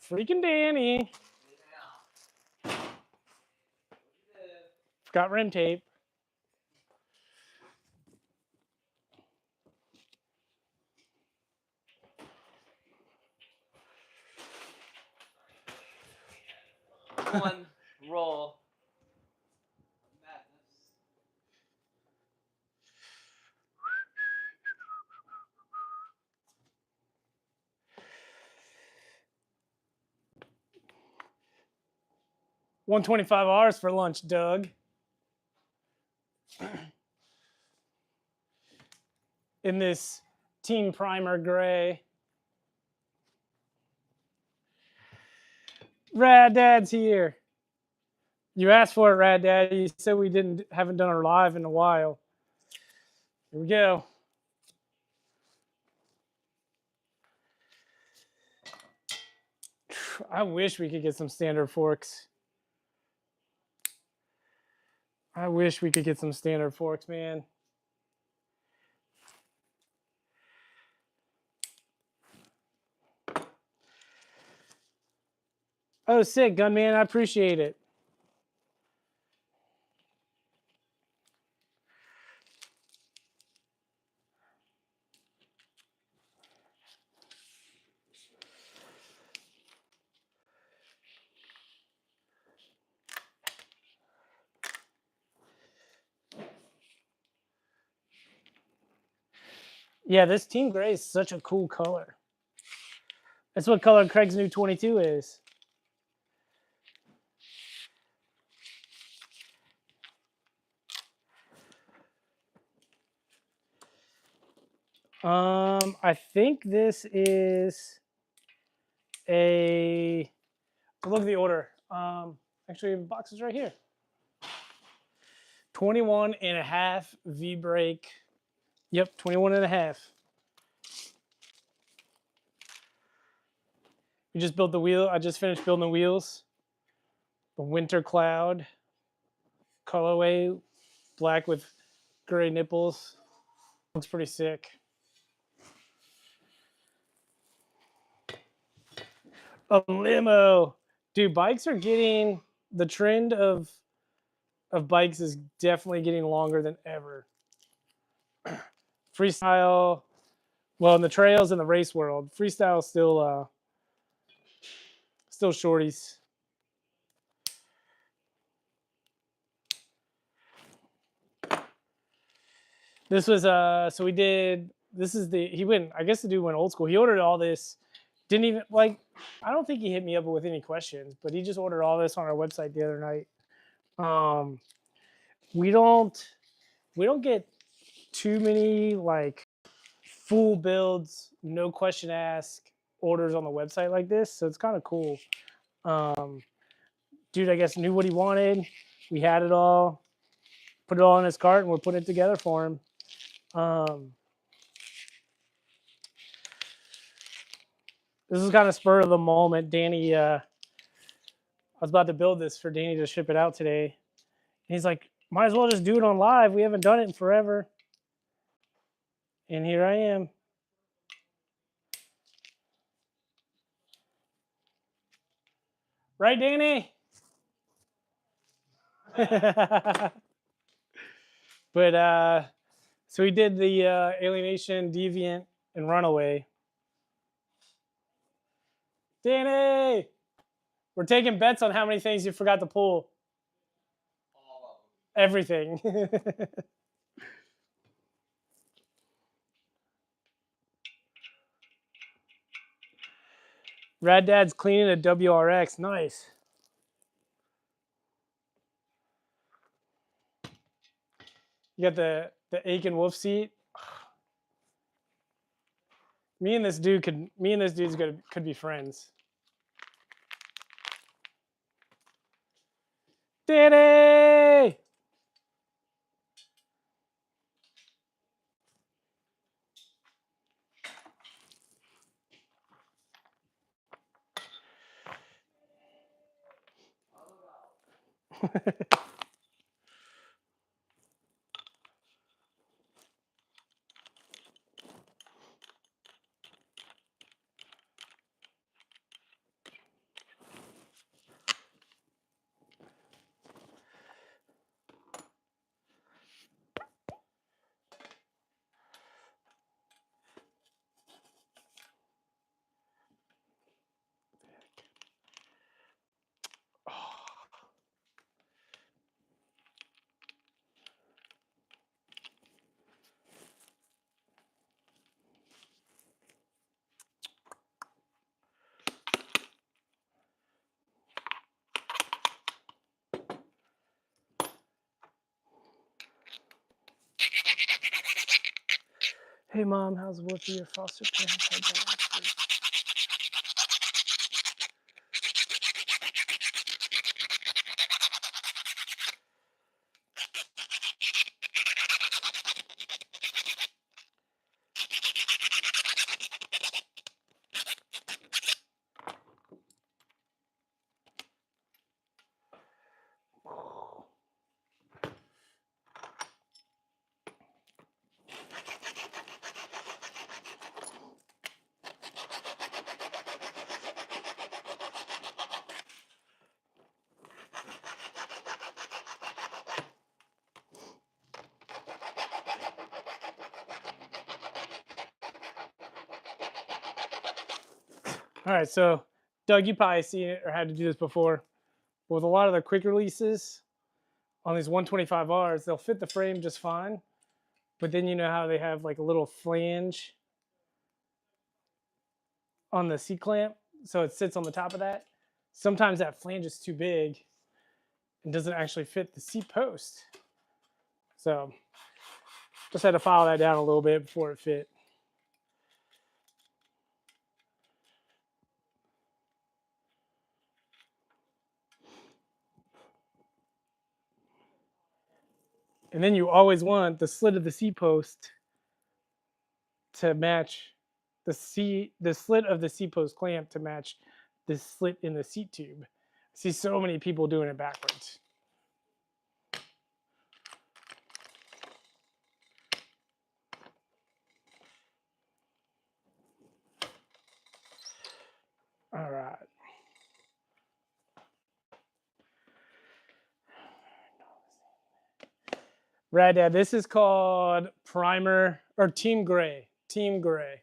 Freaking Danny. Forgot rim tape. One roll. Madness. $125 for lunch, Doug. In this Team Primer gray. Rad Dad's here. You asked for it, Rad Dad. You said we haven't done our live in a while. Here we go. I wish we could get some standard forks. I wish we could get some standard forks, man. Oh, sick, Gunman. I appreciate it. Yeah, this Team Gray is such a cool color. That's what color Craig's new 22 is. I think this is a. Look at the order. Actually, the box is right here. 21 and a half V-brake. Yep, 21 and a half. We just built the wheel. I just finished building the wheels. The Winter Cloud colorway, black with gray nipples. Looks pretty sick. A limo. Dude, bikes are getting, the trend of bikes is definitely getting longer than ever. Freestyle, well, in the trails and the race world, freestyle still shorties. This was so we did, this is the, he went, I guess the dude went old school. He ordered all this, didn't even, like, I don't think he hit me up with any questions, but he just ordered all this on our website the other night. We don't get too many like full builds, no question ask orders on the website like this, so it's kind of cool. Dude, I guess knew what he wanted. We had it all, put it all in his cart, and we're putting it together for him. This is kind of spur of the moment. Danny, I was about to build this for Danny to ship it out today. And he's like, might as well just do it on live. We haven't done it in forever. And here I am. Right, Danny? But so we did the Alienation, Deviant, and Runaway. Danny! We're taking bets on how many things you forgot to pull. All of them. Everything. Rad Dad's cleaning a WRX. Nice. You got the Aiken Wolf seat. Me and this dude could be friends. Danny! Hey mom, how's work for your foster parents? I died last week. All right, so Doug, you probably seen it or had to do this before. With a lot of the quick releases on these 125Rs, they'll fit the frame just fine, but then you know how they have like a little flange on the seat clamp, so it sits on the top of that. Sometimes that flange is too big and doesn't actually fit the seat post. So just had to file that down a little bit before it fit. And then you always want the slit of the seat post to match the slit of the seat post clamp to match the slit in the seat tube. I see so many people doing it backwards. All right. Rad Dad, this is called Primer or Team Gray. Team Gray.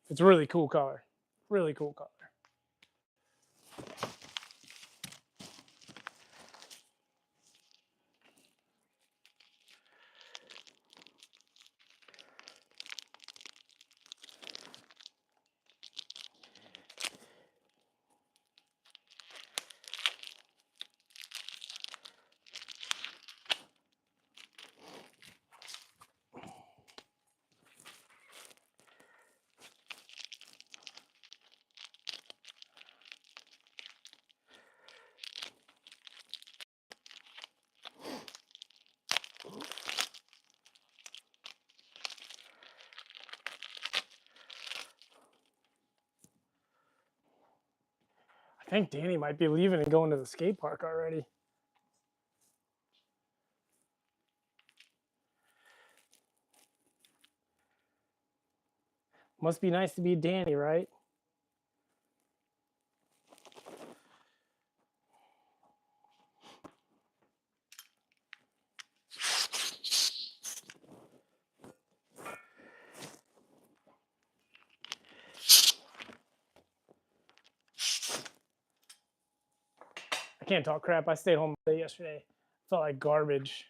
It's a really cool color. Really cool color. I think Danny might be leaving and going to the skate park already. Must be nice to be Danny, right? I can't talk crap. I stayed home late yesterday. Felt like garbage.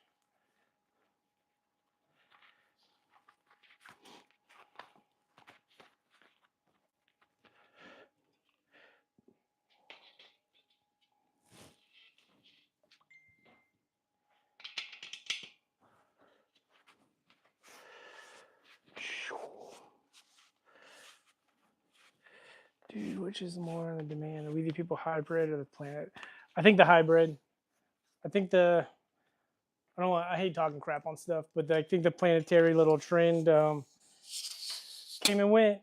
Dude, which is more in the demand? The Weedy People hybrid or the Planet? I think the hybrid. I think the. I don't want. I hate talking crap on stuff, but I think the planetary little trend came and went.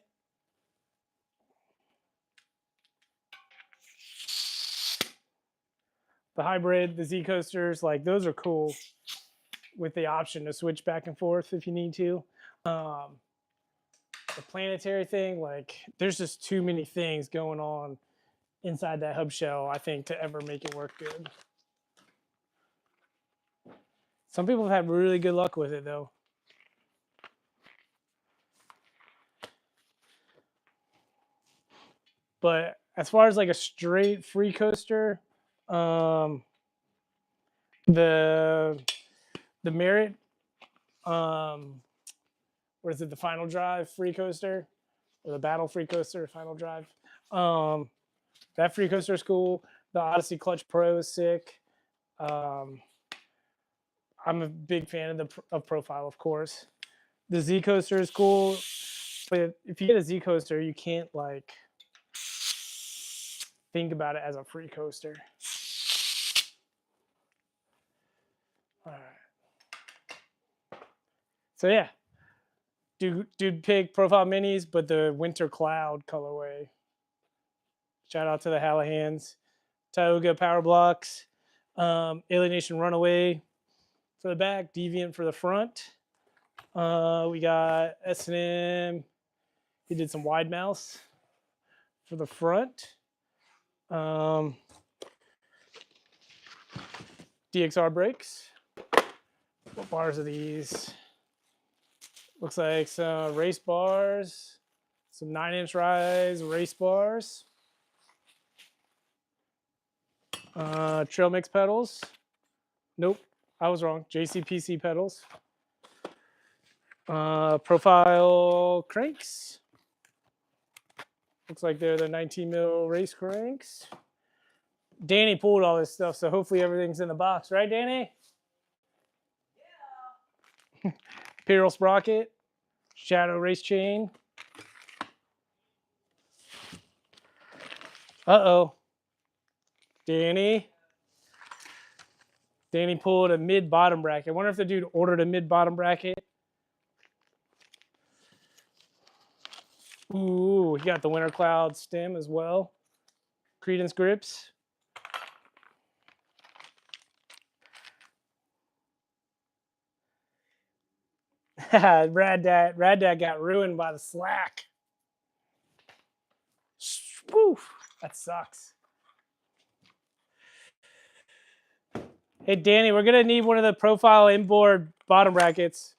The hybrid, the Z coasters, like those are cool, with the option to switch back and forth if you need to. The planetary thing, like there's just too many things going on inside that hub shell, I think, to ever make it work good. Some people have had really good luck with it though. But as far as like a straight free coaster, the Merit, what is it, the Final Drive free coaster, or the Battle free coaster, Final Drive. That free coaster is cool. The Odyssey Clutch Pro is sick. I'm a big fan of Profile, of course. The Z coaster is cool, but if you get a Z coaster, you can't like think about it as a free coaster. All right. So yeah, dude pick profile minis, but the winter cloud colorway. Shout out to the Hallahans, Tioga power blocks, Alienation Runaway for the back, Deviant for the front. We got S&M. He did some wide mouse for the front. DXR brakes. What bars are these? Looks like some race bars, some 9-inch rise race bars. Trail mix pedals. Nope, I was wrong. JCPC pedals. Profile cranks. Looks like they're the 19 mil race cranks. Danny pulled all this stuff, so hopefully everything's in the box, right, Danny? Yeah. Imperial sprocket, shadow race chain. Uh-oh. Danny pulled a mid-bottom bracket. I wonder if the dude ordered a mid-bottom bracket. Ooh, he got the Winter Cloud stem as well. Credence grips. Rad Dad got ruined by the slack. Woo, that sucks. Hey, Danny, we're going to need one of the profile inboard bottom brackets.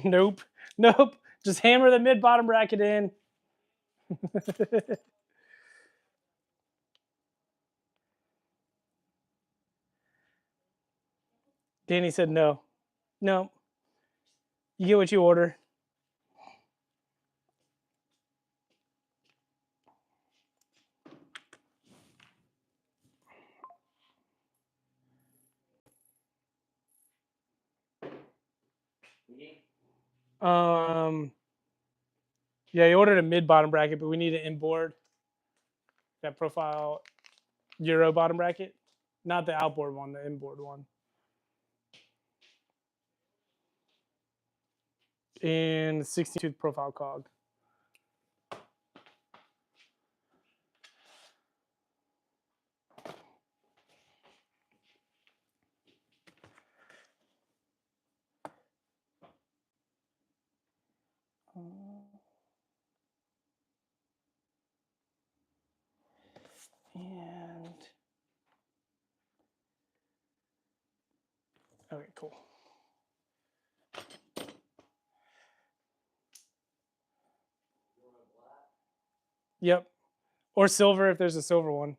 Nope. Just hammer the mid-bottom bracket in. Danny said no. No. You get what you order. Yeah, he ordered a mid-bottom bracket, but we need an inboard. That profile Euro bottom bracket. Not the outboard one, the inboard one. And 16-tooth profile cog. And okay, cool. Yep. Or silver if there's a silver one.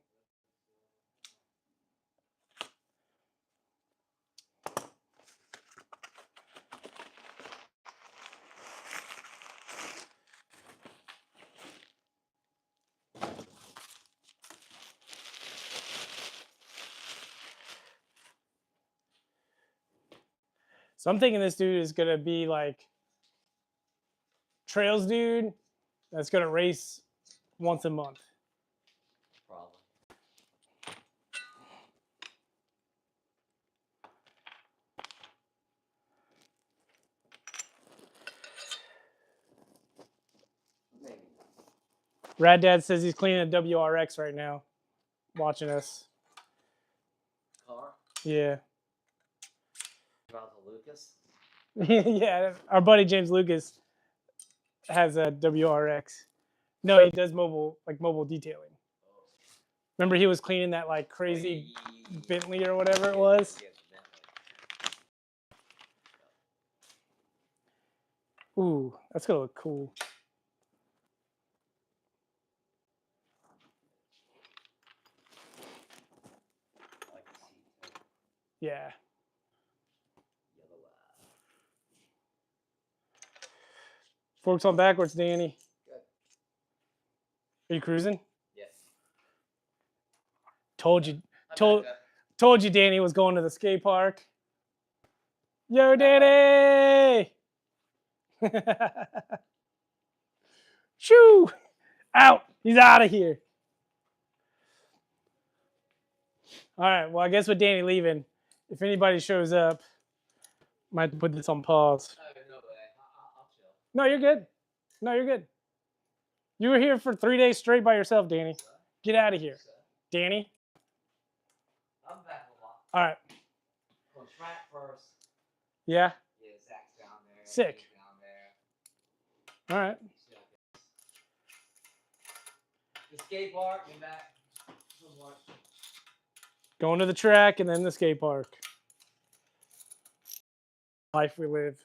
So I'm thinking this dude is gonna be like trails dude that's gonna race once a month. Probably. Maybe. Rad Dad says he's cleaning a WRX right now, watching us. Car? Yeah. About the Lucas? Yeah, our buddy James Lucas has a WRX. No, he does mobile detailing. Remember he was cleaning that like crazy Bentley or whatever it was? Ooh, that's gonna look cool. Yeah. Forks on backwards, Danny. Good. Are you cruising? Yes. Told you, Danny was going to the skate park. Yo, Danny! Shoo! Out! He's out of here. All right. Well, I guess with Danny leaving, if anybody shows up, might put this on pause. No way. I'll chill. No, you're good. No, you're good. You were here for 3 days straight by yourself, Danny. So, Get out of here, so, Danny. I'm back a lot. All right. Go track first. Yeah. Yeah, Zach's down there. Sick. He's down there. All right. The skate park and back. Somewhat. Going to the track and then the skate park. Life we live.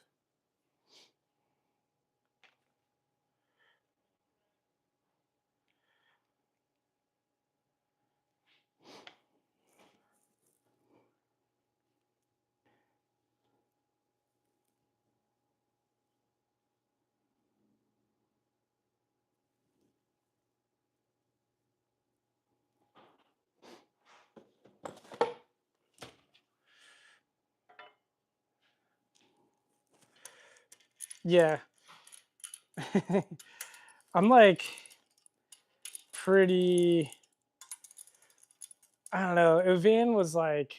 Yeah. I'm like pretty, I don't know. Ivan was like,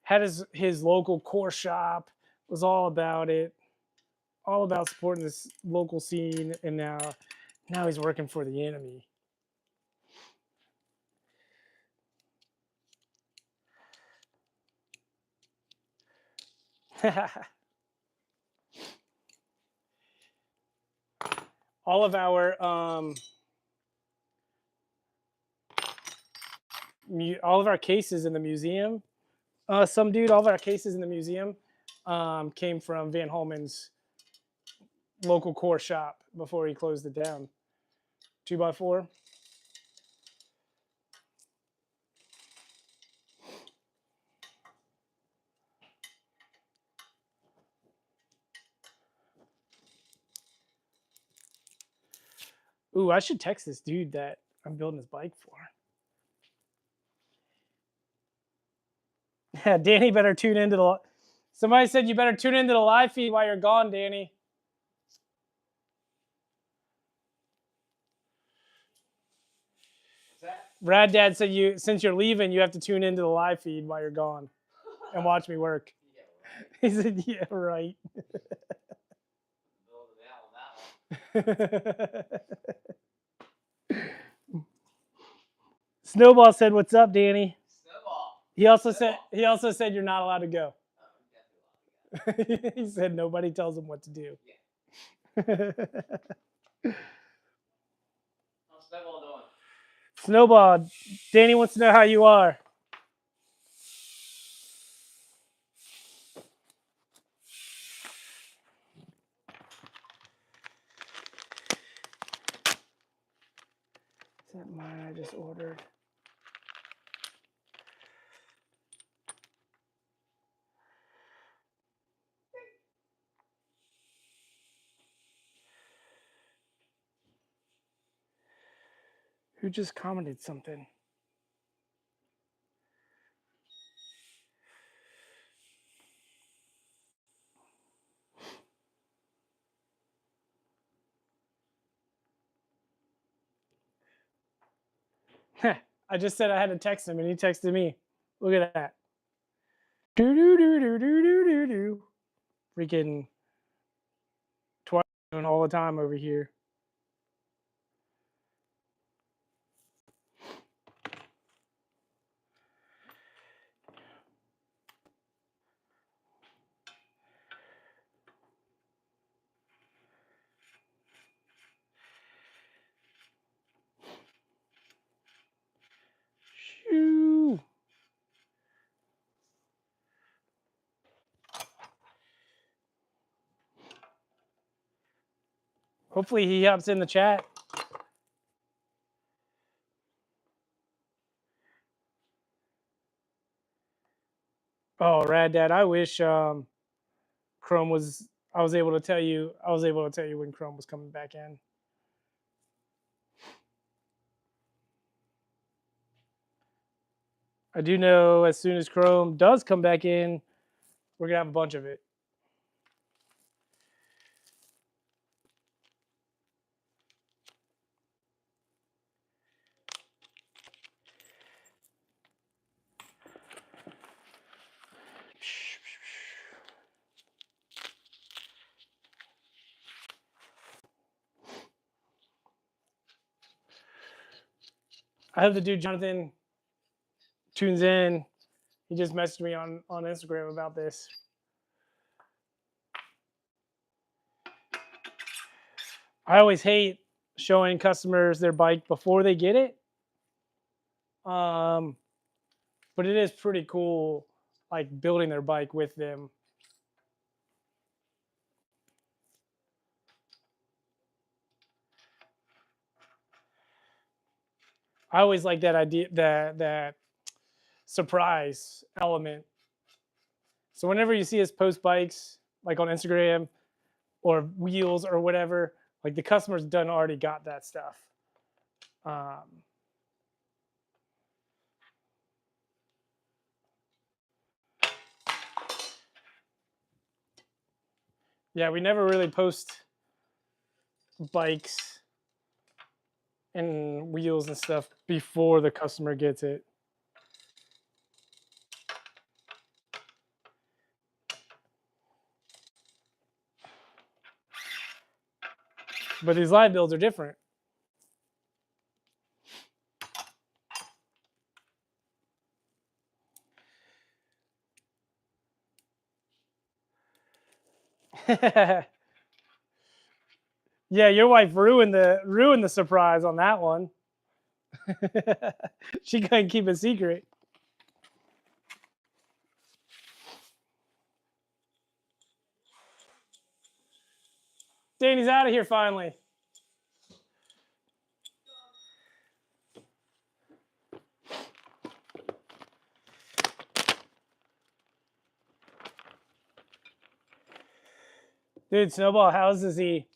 had his local core shop, was all about it, all about supporting this local scene, and now he's working for the enemy. All of our all of our cases in the museum, all of our cases in the museum came from Van Holman's local core shop before he closed it down. 2x4. Ooh, I should text this dude that I'm building this bike for. Yeah, Danny better tune into the. Somebody said you better tune into the live feed while you're gone, Danny. Rad Dad said since you're leaving, you have to tune into the live feed while you're gone and watch me work. Yeah, right. He said, "Yeah, right." Snowball said, "What's up, Danny?" Snowball. He also said you're not allowed to go. Oh, definitely. He said nobody tells him what to do. Yeah. How's Snowball doing? Snowball, Danny wants to know how you are. Is that mine I just ordered? Who just commented something? I just said I had to text him and he texted me. Look at that. Do do do do do do do do. Freaking twice doing all the time over here. Shoo. Hopefully he hops in the chat. Oh, Rad Dad, I wish Chrome was. I was able to tell you when Chrome was coming back in. I do know as soon as Chrome does come back in, We're gonna have a bunch of it. I hope the dude Jonathan tunes in. He just messaged me on Instagram about this. I always hate showing customers their bike before they get it. But it is pretty cool, like building their bike with them. I always like that idea, that surprise element. So whenever you see us post bikes, like on Instagram or wheels or whatever, like the customer's done already got that stuff. Yeah, we never really post bikes and wheels and stuff before the customer gets it. But these live builds are different. Yeah, your wife ruined the surprise on that one. She couldn't keep a secret. Danny's out of here finally. Dude, Snowball, how's he?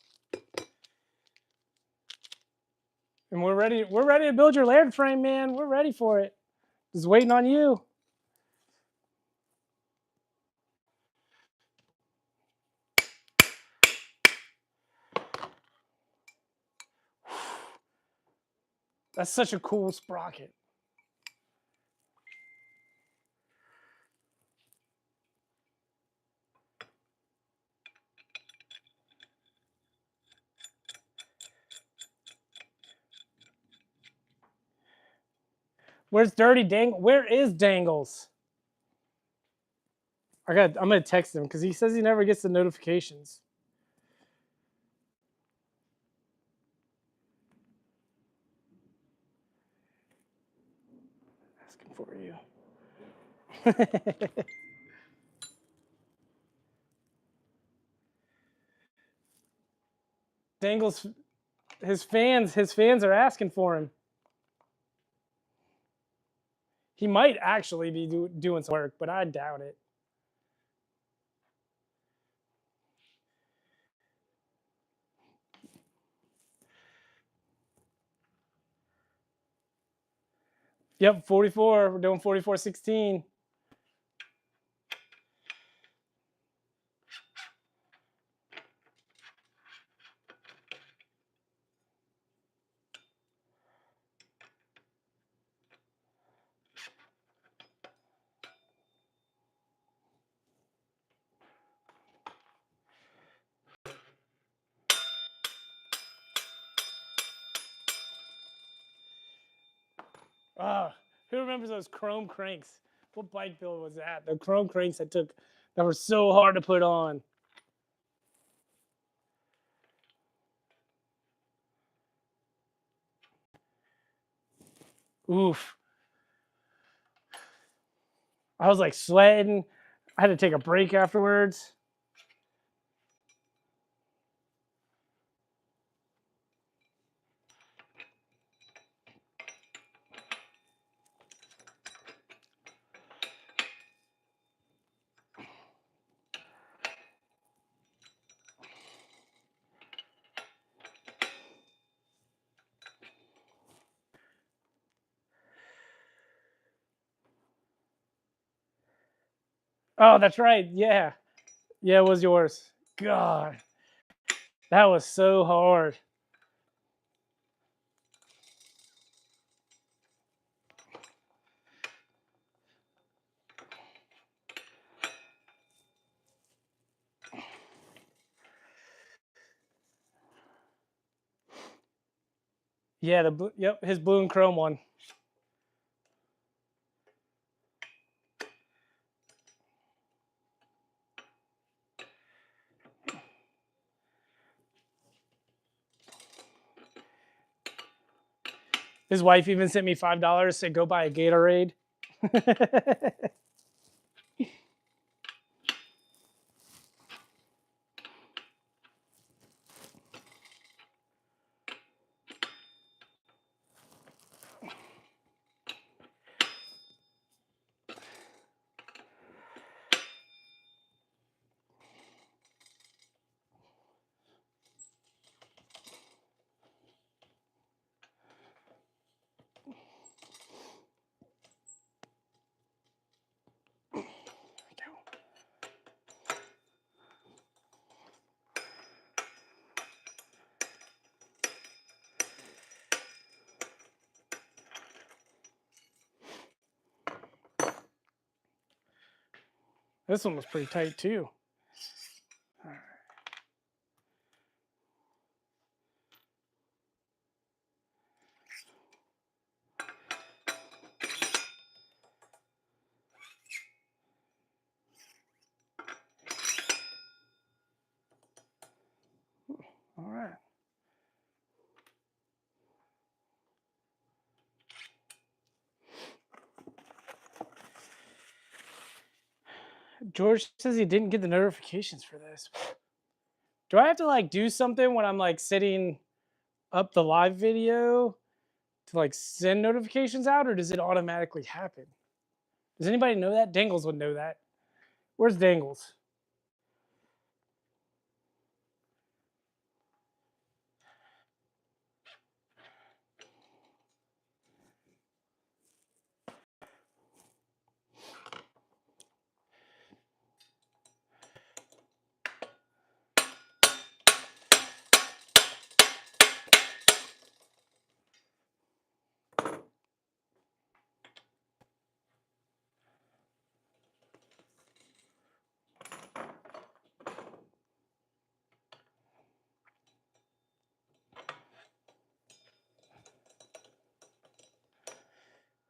And we're ready to build your laird frame, man. We're ready for it. Just waiting on you. That's such a cool sprocket. Where's Dirty Dangle? Where is Dangles? I'm gonna text him because he says he never gets the notifications. Asking for you. Dangles, his fans are asking for him. He might actually be doing some work, but I doubt it. Yep, 44. We're doing 4416. Who remembers those chrome cranks? What bike build was that? The chrome cranks that were so hard to put on. Oof. I was like sweating. I had to take a break afterwards. Oh, that's right. Yeah. Yeah, it was yours. God, that was so hard. Yeah, yep, his blue and chrome one. His wife even sent me $5, said go buy a Gatorade. This one was pretty tight too. All right. All right. George says he didn't get the notifications for this. Do I have to like do something when I'm like setting up the live video to like send notifications out, or does it automatically happen? Does anybody know that? Dangles would know that. Where's Dangles?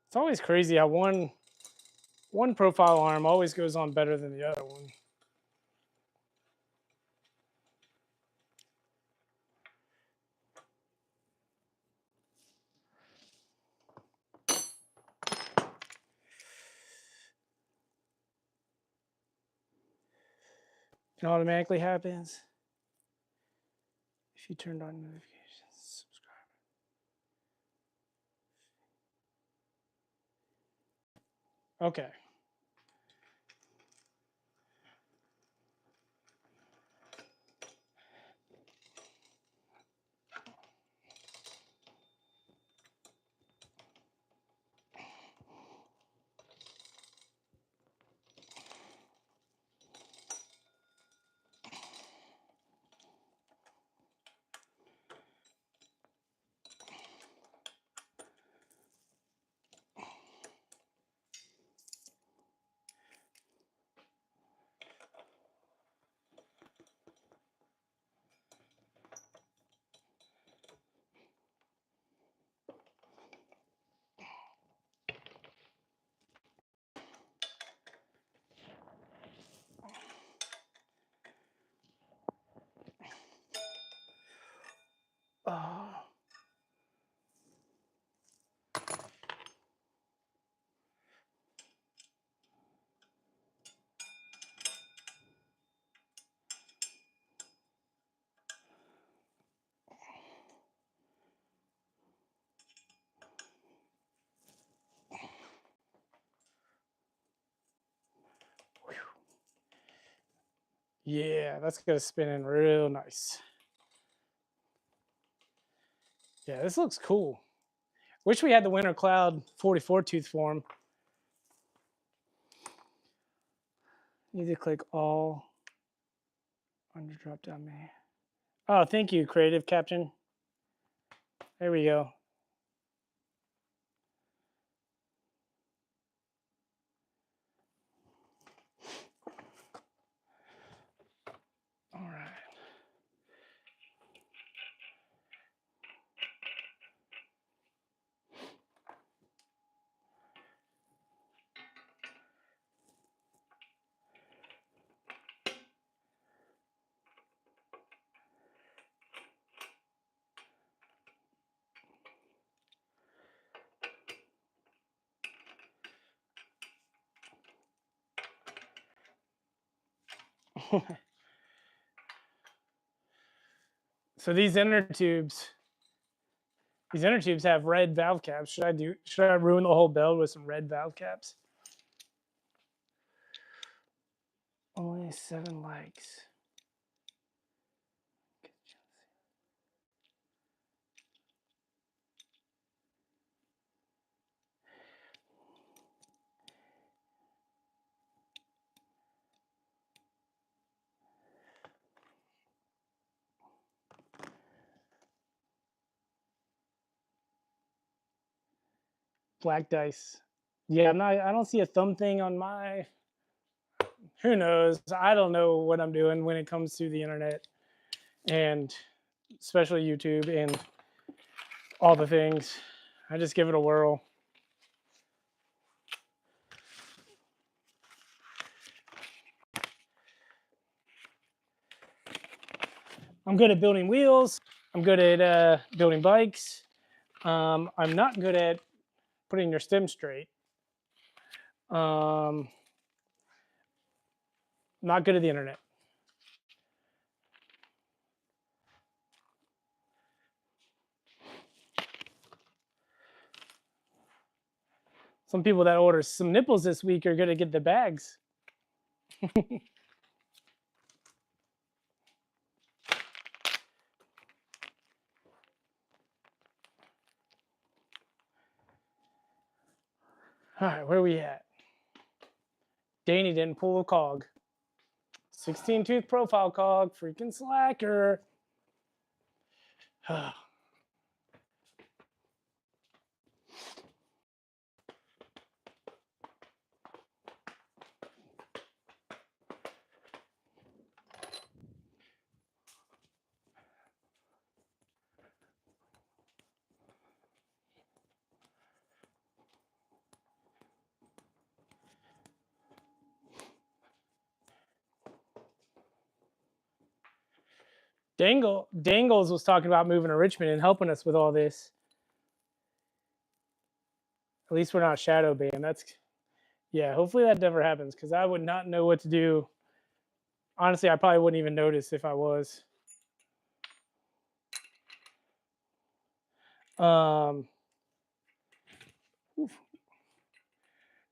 It's always crazy how one profile arm always goes on better than the other one. It automatically happens if you turned on notifications. Subscribe. Okay. Oh. Yeah, that's gonna spin in real nice. Yeah, this looks cool. Wish we had the Winter Cloud 44 tooth form. Need to click all under drop down menu. Oh, thank you, Creative Captain. There we go. All right. So these inner tubes have red valve caps. Should I ruin the whole build with some red valve caps? Only 7 likes. Black dice. Yeah, I don't see a thumb thing on my. Who knows? I don't know what I'm doing when it comes to the internet, and especially YouTube and all the things. I just give it a whirl. I'm good at building wheels. I'm good at building bikes. I'm not good at putting your stem straight. Not good at the internet. Some people that order some nipples this week are going to get the bags. All right, where are we at? Danny didn't pull a cog. 16 tooth profile cog, freaking slacker. Dangles was talking about moving to Richmond and helping us with all this. At least we're not shadow banned. Yeah, hopefully that never happens because I would not know what to do. Honestly, I probably wouldn't even notice if I was.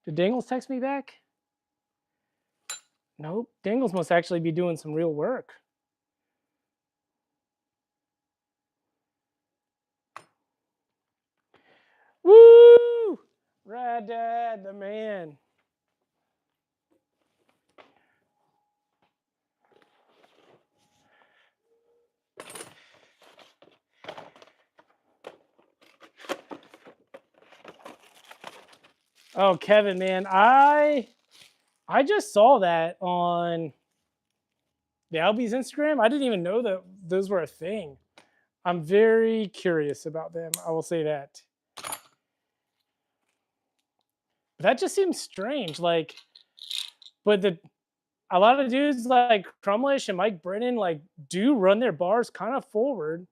Did Dangles text me back? Nope. Dangles must actually be doing some real work. Woo! Rad Dad, the man. Oh, Kevin, man, I just saw that on the Albies Instagram. I didn't even know that those were a thing. I'm very curious about them. I will say that. That just seems strange. Like, but a lot of dudes like Crumlish and Mike Brennan like do run their bars kind of forward.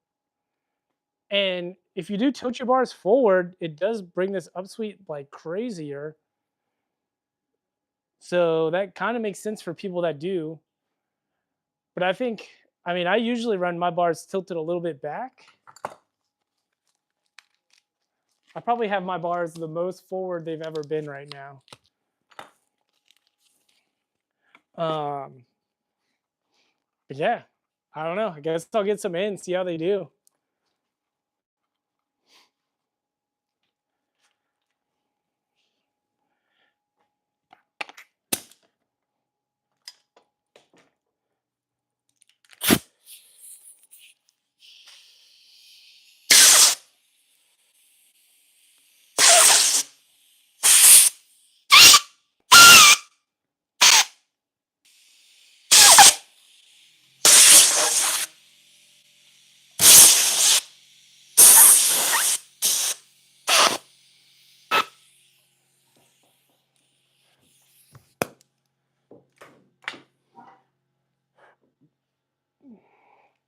And if you do tilt your bars forward, it does bring this upsweep like crazier. So that kind of makes sense for people that do. But I usually run my bars tilted a little bit back. I probably have my bars the most forward they've ever been right now. But yeah, I don't know. I guess I'll get some in, see how they do.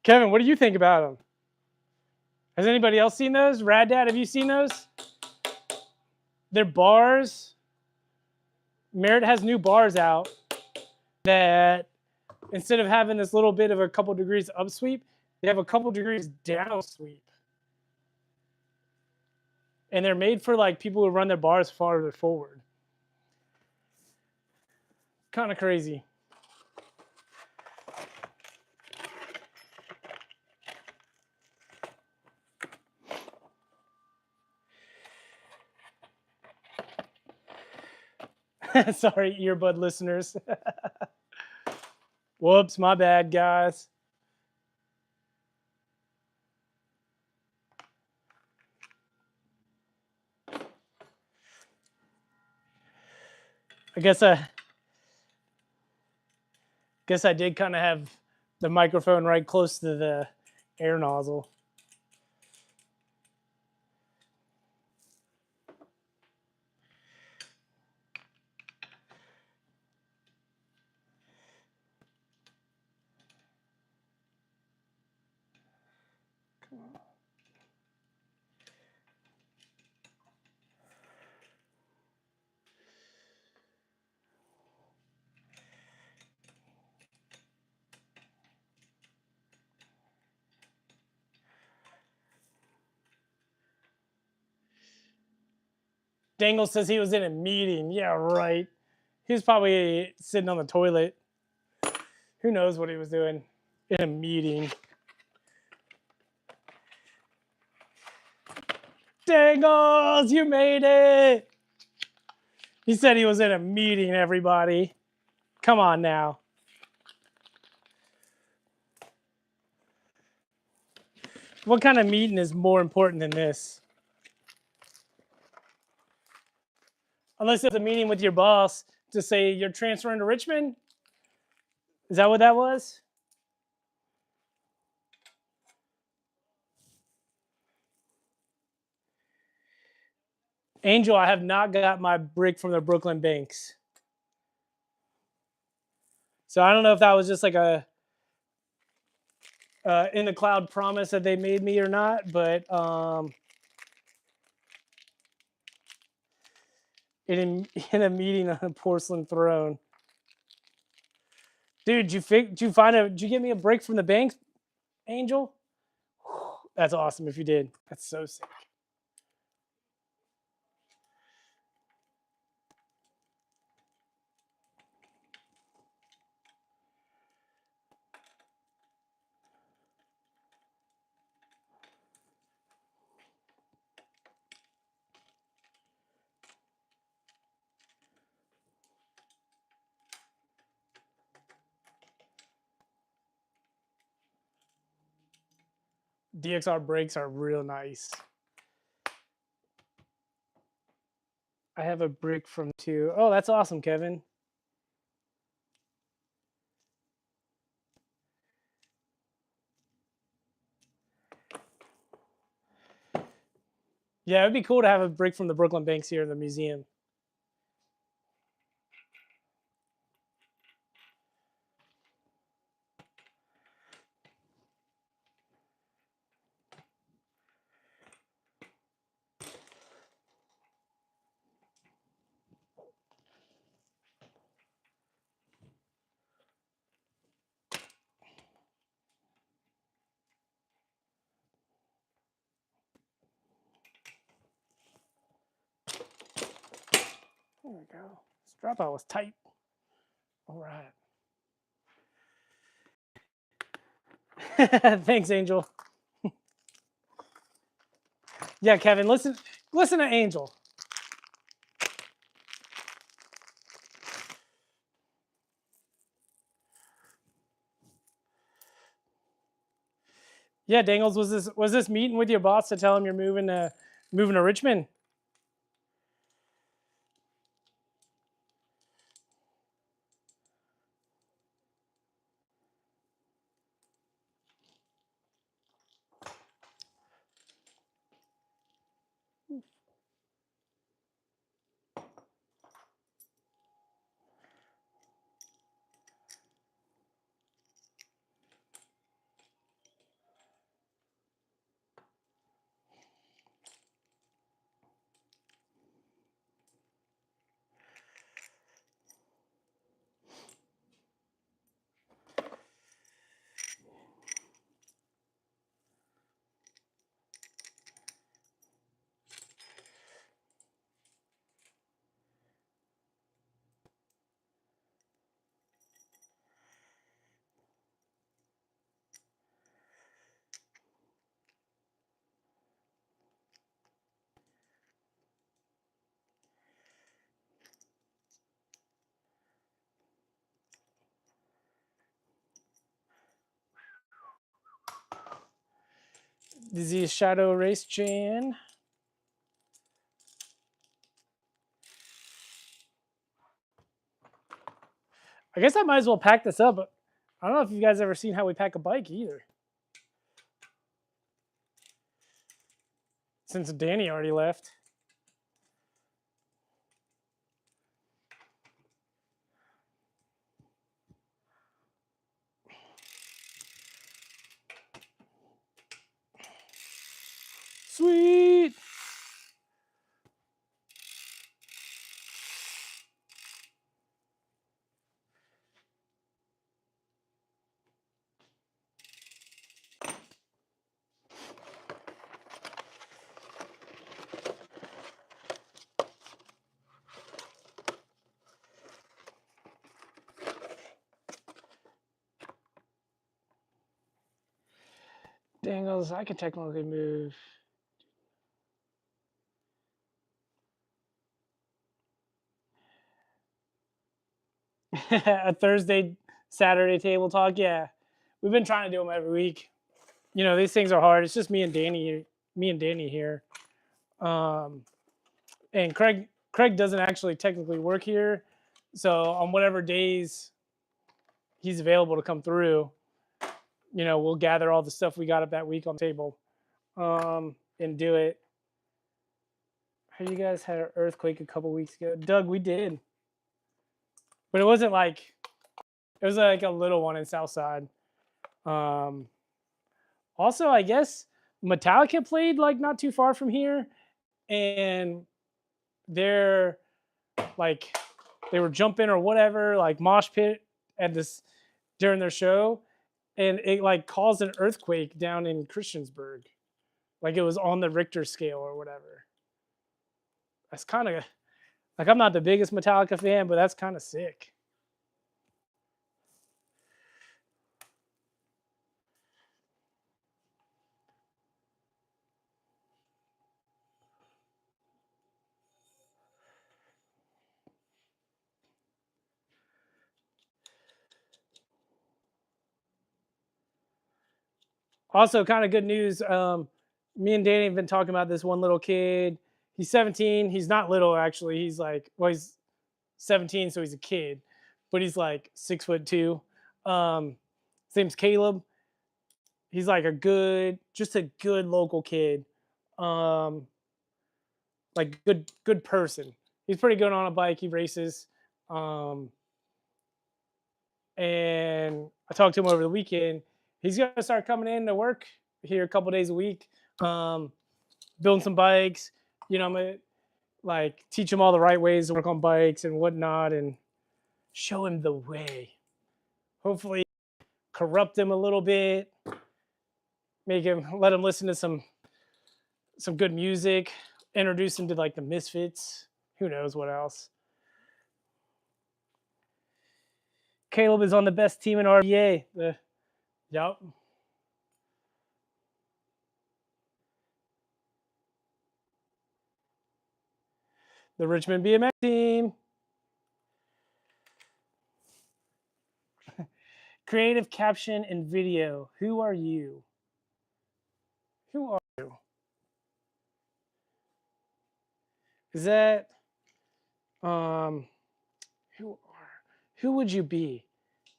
Kevin, what do you think about them? Has anybody else seen those? Rad Dad, have you seen those? They're bars. Merit has new bars out that instead of having this little bit of a couple degrees upsweep, they have a couple degrees downsweep. And they're made for like people who run their bars farther forward. Kind of crazy. Sorry, earbud listeners. Whoops, my bad, guys. I guess I did kind of have the microphone right close to the air nozzle. Dangle says he was in a meeting. Yeah, right. He was probably sitting on the toilet. Who knows what he was doing in a meeting. Dangles, you made it. He said he was in a meeting, everybody. Come on now. What kind of meeting is more important than this? Unless it's a meeting with your boss to say you're transferring to Richmond? Is that what that was? Angel, I have not got my brick from the Brooklyn banks. So I don't know if that was just like a in the cloud promise that they made me or not, but in a meeting on a porcelain throne. Dude, did you get me a break from the banks, Angel? That's awesome if you did. That's so sick. DXR brakes are real nice. I have a brick from 2. Oh, that's awesome, Kevin. Yeah, it'd be cool to have a brick from the Brooklyn banks here in the museum. There we go. This dropout was tight. All right. Thanks, Angel. Yeah, Kevin, listen to Angel. Yeah, Dangles, was this meeting with your boss to tell him you're moving to Richmond? This is Shadow Race chain. I guess I might as well pack this up. But I don't know if you guys ever seen how we pack a bike either. Since Danny already left. Sweet. Dangles, I can technically move. A Thursday, Saturday table talk. Yeah, we've been trying to do them every week. You know, these things are hard. It's just me and Danny here. And Craig doesn't actually technically work here, so on whatever days he's available to come through, you know, we'll gather all the stuff we got up that week on the table, and do it. Hey, you guys had an earthquake a couple weeks ago. Doug, we did, but it wasn't like, it was like a little one in Southside. Also, I guess Metallica played like not too far from here, and they're like, they were jumping or whatever, like mosh pit at this during their show, and it like caused an earthquake down in Christiansburg. Like it was on the Richter scale or whatever. That's kind of like, I'm not the biggest Metallica fan, but that's kind of sick. Also, kind of good news. Me and Danny have been talking about this one little kid. He's 17. He's not little, actually. He's like, well, he's 17, so he's a kid, but he's like 6'2". His name's Caleb. He's like just a good local kid. Like good person. He's pretty good on a bike. He races. And I talked to him over the weekend. He's gonna start coming in to work here a couple days a week, building some bikes. You know, I'm gonna like teach him all the right ways to work on bikes and whatnot, and show him the way. Hopefully, corrupt him a little bit, let him listen to some good music, introduce him to like the Misfits. Who knows what else? Caleb is on the best team in RBA. Yep. The Richmond BMX team. Creative caption and video. Who are you? Who are you? Is that who would you be?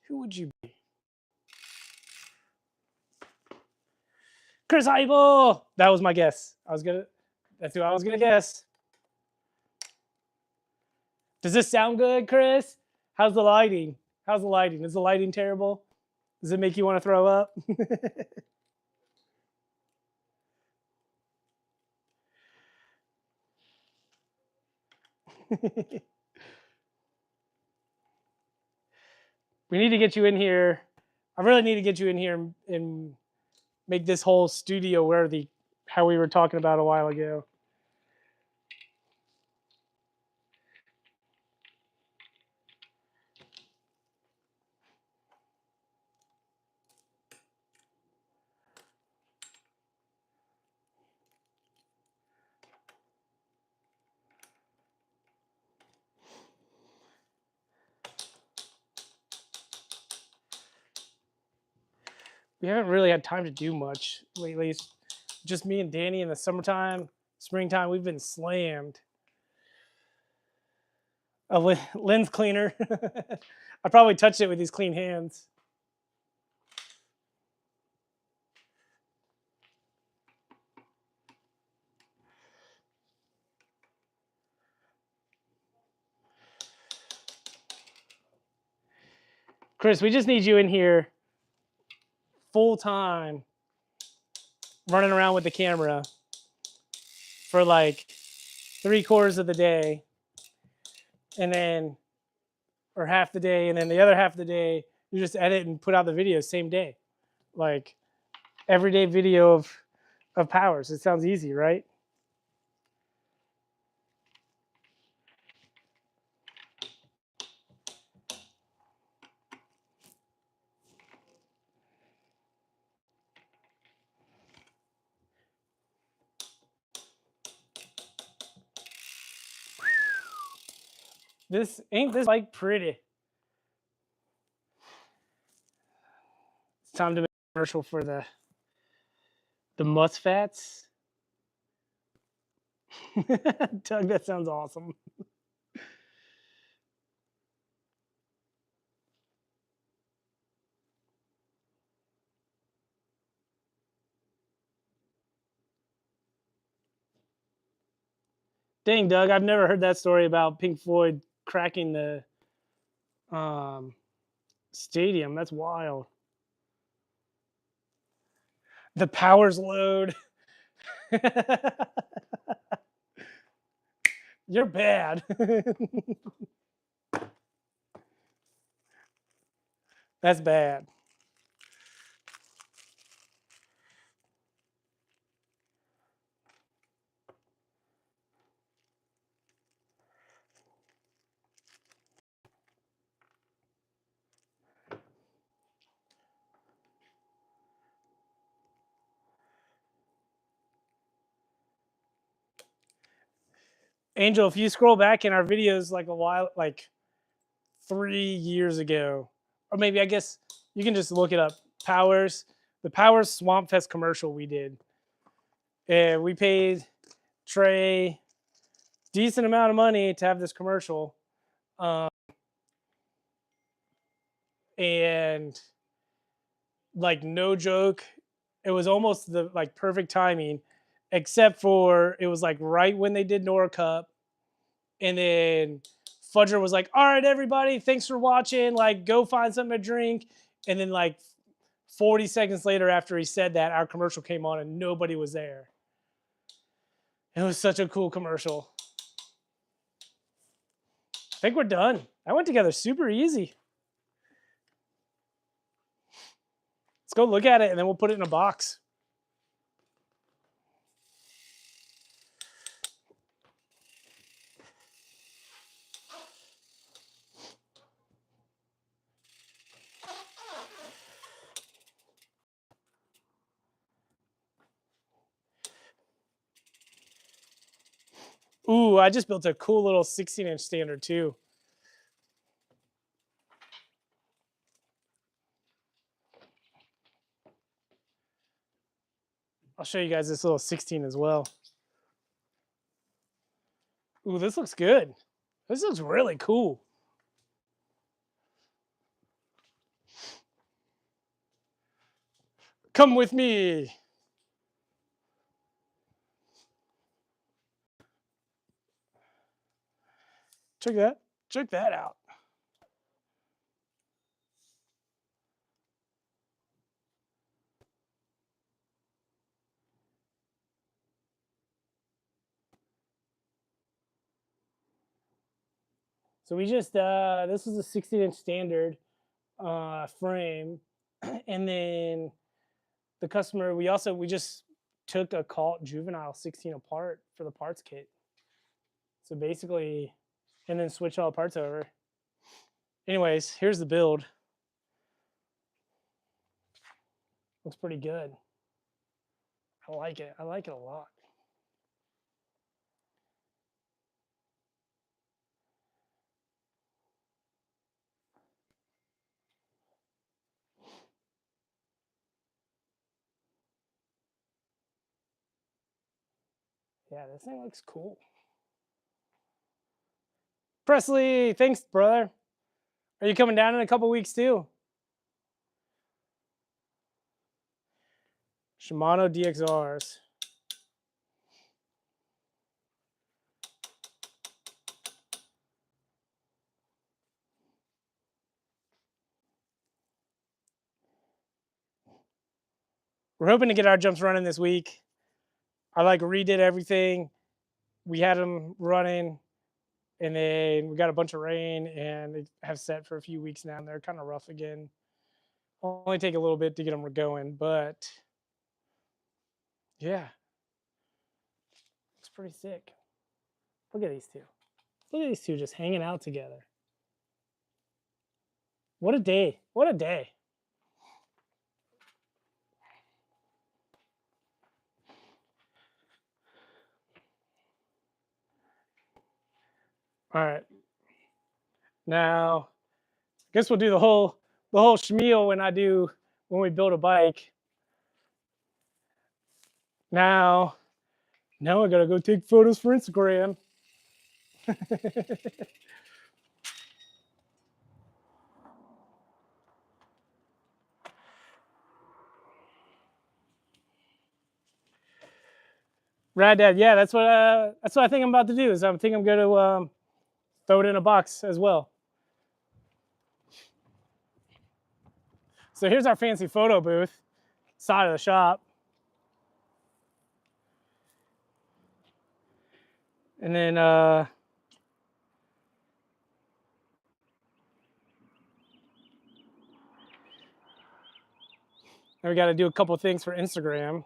Who would you be? Chris Heibel. That was my guess. That's who I was gonna guess. Does this sound good, Chris? How's the lighting? How's the lighting? Is the lighting terrible? Does it make you want to throw up? We need to get you in here. I really need to get you in here and make this whole studio worthy, how we were talking about a while ago. We haven't really had time to do much lately. just me and Danny in the summertime, springtime, we've been slammed. A lens cleaner. I probably touched it with these clean hands. Chris, we just need you in here full time running around with the camera for like 3/4 of the day, and then, or half the day, and then the other half of the day you just edit and put out the video same day, like everyday video of powers. It sounds easy, right? This ain't this bike pretty. It's time to make a commercial for the Musfats. Doug, that sounds awesome. Dang, Doug, I've never heard that story about Pink Floyd cracking the stadium. That's wild. The power's load. You're bad. That's bad. Angel, if you scroll back in our videos like a while, like 3 years ago, or maybe I guess you can just look it up. The Powers Swamp Fest commercial we did. And we paid Trey decent amount of money to have this commercial. And like no joke, it was almost the like perfect timing, except for it was like right when they did Nora Cup, and then Fudger was like, "All right, everybody, thanks for watching. Like, go find something to drink." And then like 40 seconds later, after he said that, our commercial came on and nobody was there. It was such a cool commercial. I think we're done. That went together super easy. Let's go look at it and then we'll put it in a box. Ooh, I just built a cool little 16-inch standard too. I'll show you guys this little 16 as well. Ooh, this looks good. This looks really cool. Come with me. Check that. Check that out. So we just this is a 16-inch standard frame, and then the customer we just took a Colt Juvenile 16 apart for the parts kit. So basically, and then switch all the parts over. Anyways, here's the build. Looks pretty good. I like it. I like it a lot. Yeah, this thing looks cool. Presley, thanks, brother. Are you coming down in a couple weeks too? Shimano DXRs. We're hoping to get our jumps running this week. I like redid everything. We had them running, and then we got a bunch of rain, and they have set for a few weeks now, and they're kind of rough again. Only take a little bit to get them going, but yeah, it's pretty sick. Look at these two. Look at these two just hanging out together. What a day. What a day. All right. Now, I guess we'll do the whole schmeal when we build a bike. Now I gotta go take photos for Instagram. Rad Dad, yeah, that's what I think I'm about to do. Is I think I'm going to throw it in a box as well. So here's our fancy photo booth, side of the shop, and then we got to do a couple things for Instagram.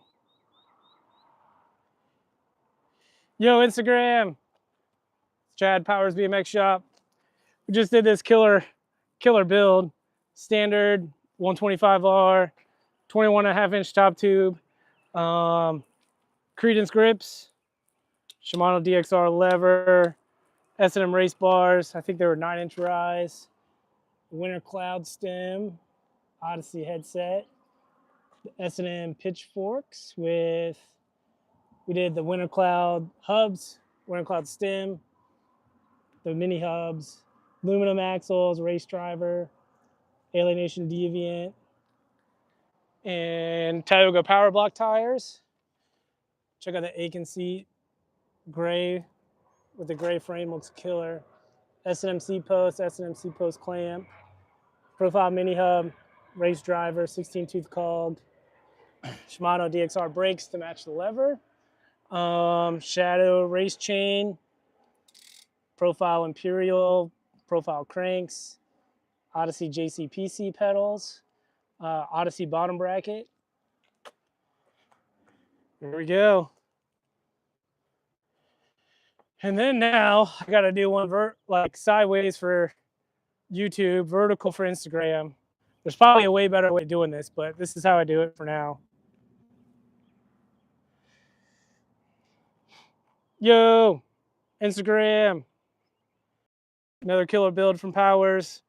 Yo, Instagram, it's Chad Powers BMX Shop. We just did this killer build, standard 125R, 21.5-inch top tube, Credence grips, Shimano DXR lever, S&M race bars. I think they were 9-inch rise, Winter Cloud stem, Odyssey headset, the S&M pitchforks we did the Winter Cloud hubs, Winter Cloud stem, the mini hubs, aluminum axles, race driver, Alienation Deviant, and Tioga Power Block tires. Check out the Aiken seat, gray with the gray frame, looks killer. S&M seat post, S&M seat post clamp, profile mini hub, race driver, 16-tooth cog, Shimano DXR brakes to match the lever, Shadow race chain, profile Imperial, profile cranks, Odyssey JCPC pedals, Odyssey bottom bracket. Here we go. And then now I got to do one like sideways for YouTube, vertical for Instagram. There's probably a way better way of doing this, but this is how I do it for now. Yo, Instagram. Another killer build from Powers.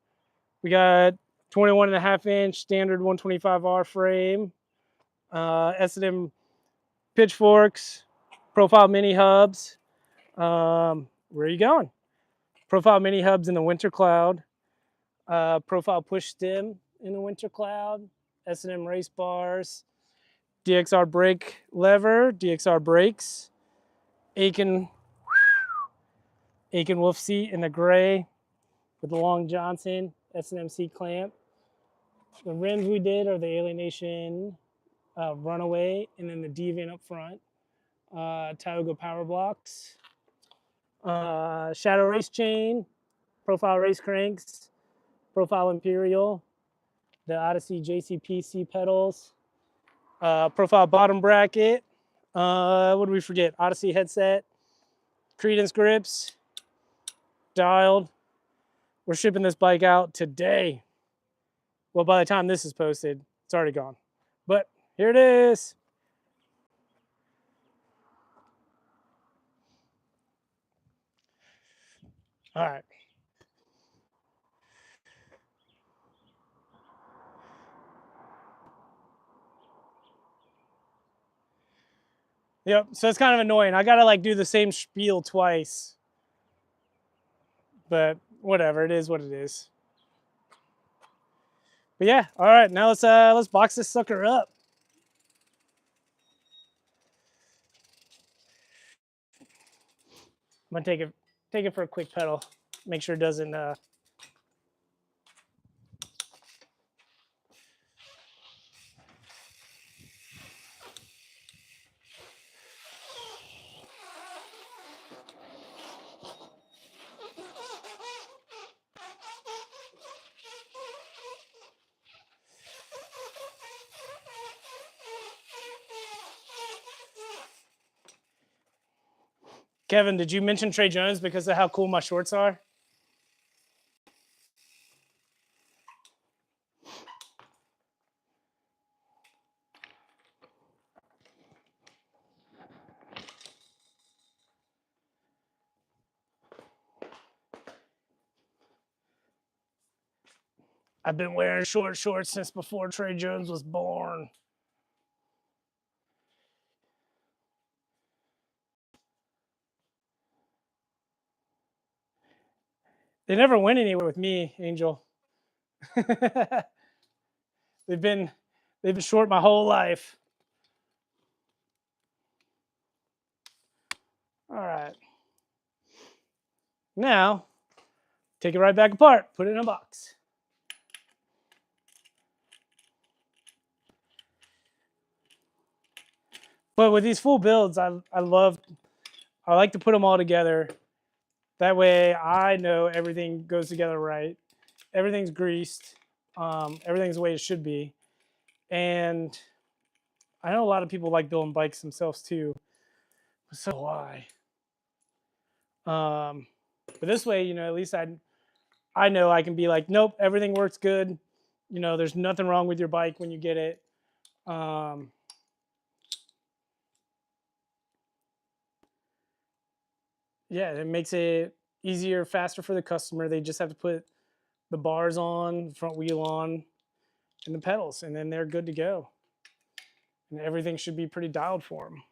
We got 21.5-inch standard 125R frame, S&M pitchforks, profile mini hubs. Where are you going? Profile mini hubs in the Winter Cloud, profile push stem in the Winter Cloud, S&M race bars, DXR brake lever, DXR brakes, Aiken wolf seat in the gray with the Long Johnson S&M seat clamp. The rims we did are the Alienation Runaway, and then the Deviant up front. Tioga Power Blocks. Shadow race chain, profile race cranks, profile Imperial, the Odyssey JCPC pedals, profile bottom bracket. What did we forget? Odyssey headset, Credence grips, dialed. We're shipping this bike out today. Well, by the time this is posted, it's already gone. But here it is. All right. Yep. So it's kind of annoying. I gotta like do the same spiel twice. But whatever, it is what it is. But yeah, all right. Now let's box this sucker up. I'm gonna take it for a quick pedal. Make sure it doesn't Kevin, did you mention Trey Jones because of how cool my shorts are? I've been wearing short shorts since before Trey Jones was born. They never went anywhere with me, Angel. they've been short my whole life. All right. Now, take it right back apart. Put it in a box. But with these full builds, I like to put them all together. That way I know everything goes together right. Everything's greased. Everything's the way it should be. And I know a lot of people like building bikes themselves too. So do I. But this way, at least I know I can be like, nope, everything works good. There's nothing wrong with your bike when you get it. Yeah, it makes it easier, faster for the customer. They just have to put the bars on, front wheel on, and the pedals, and then they're good to go. And everything should be pretty dialed for them.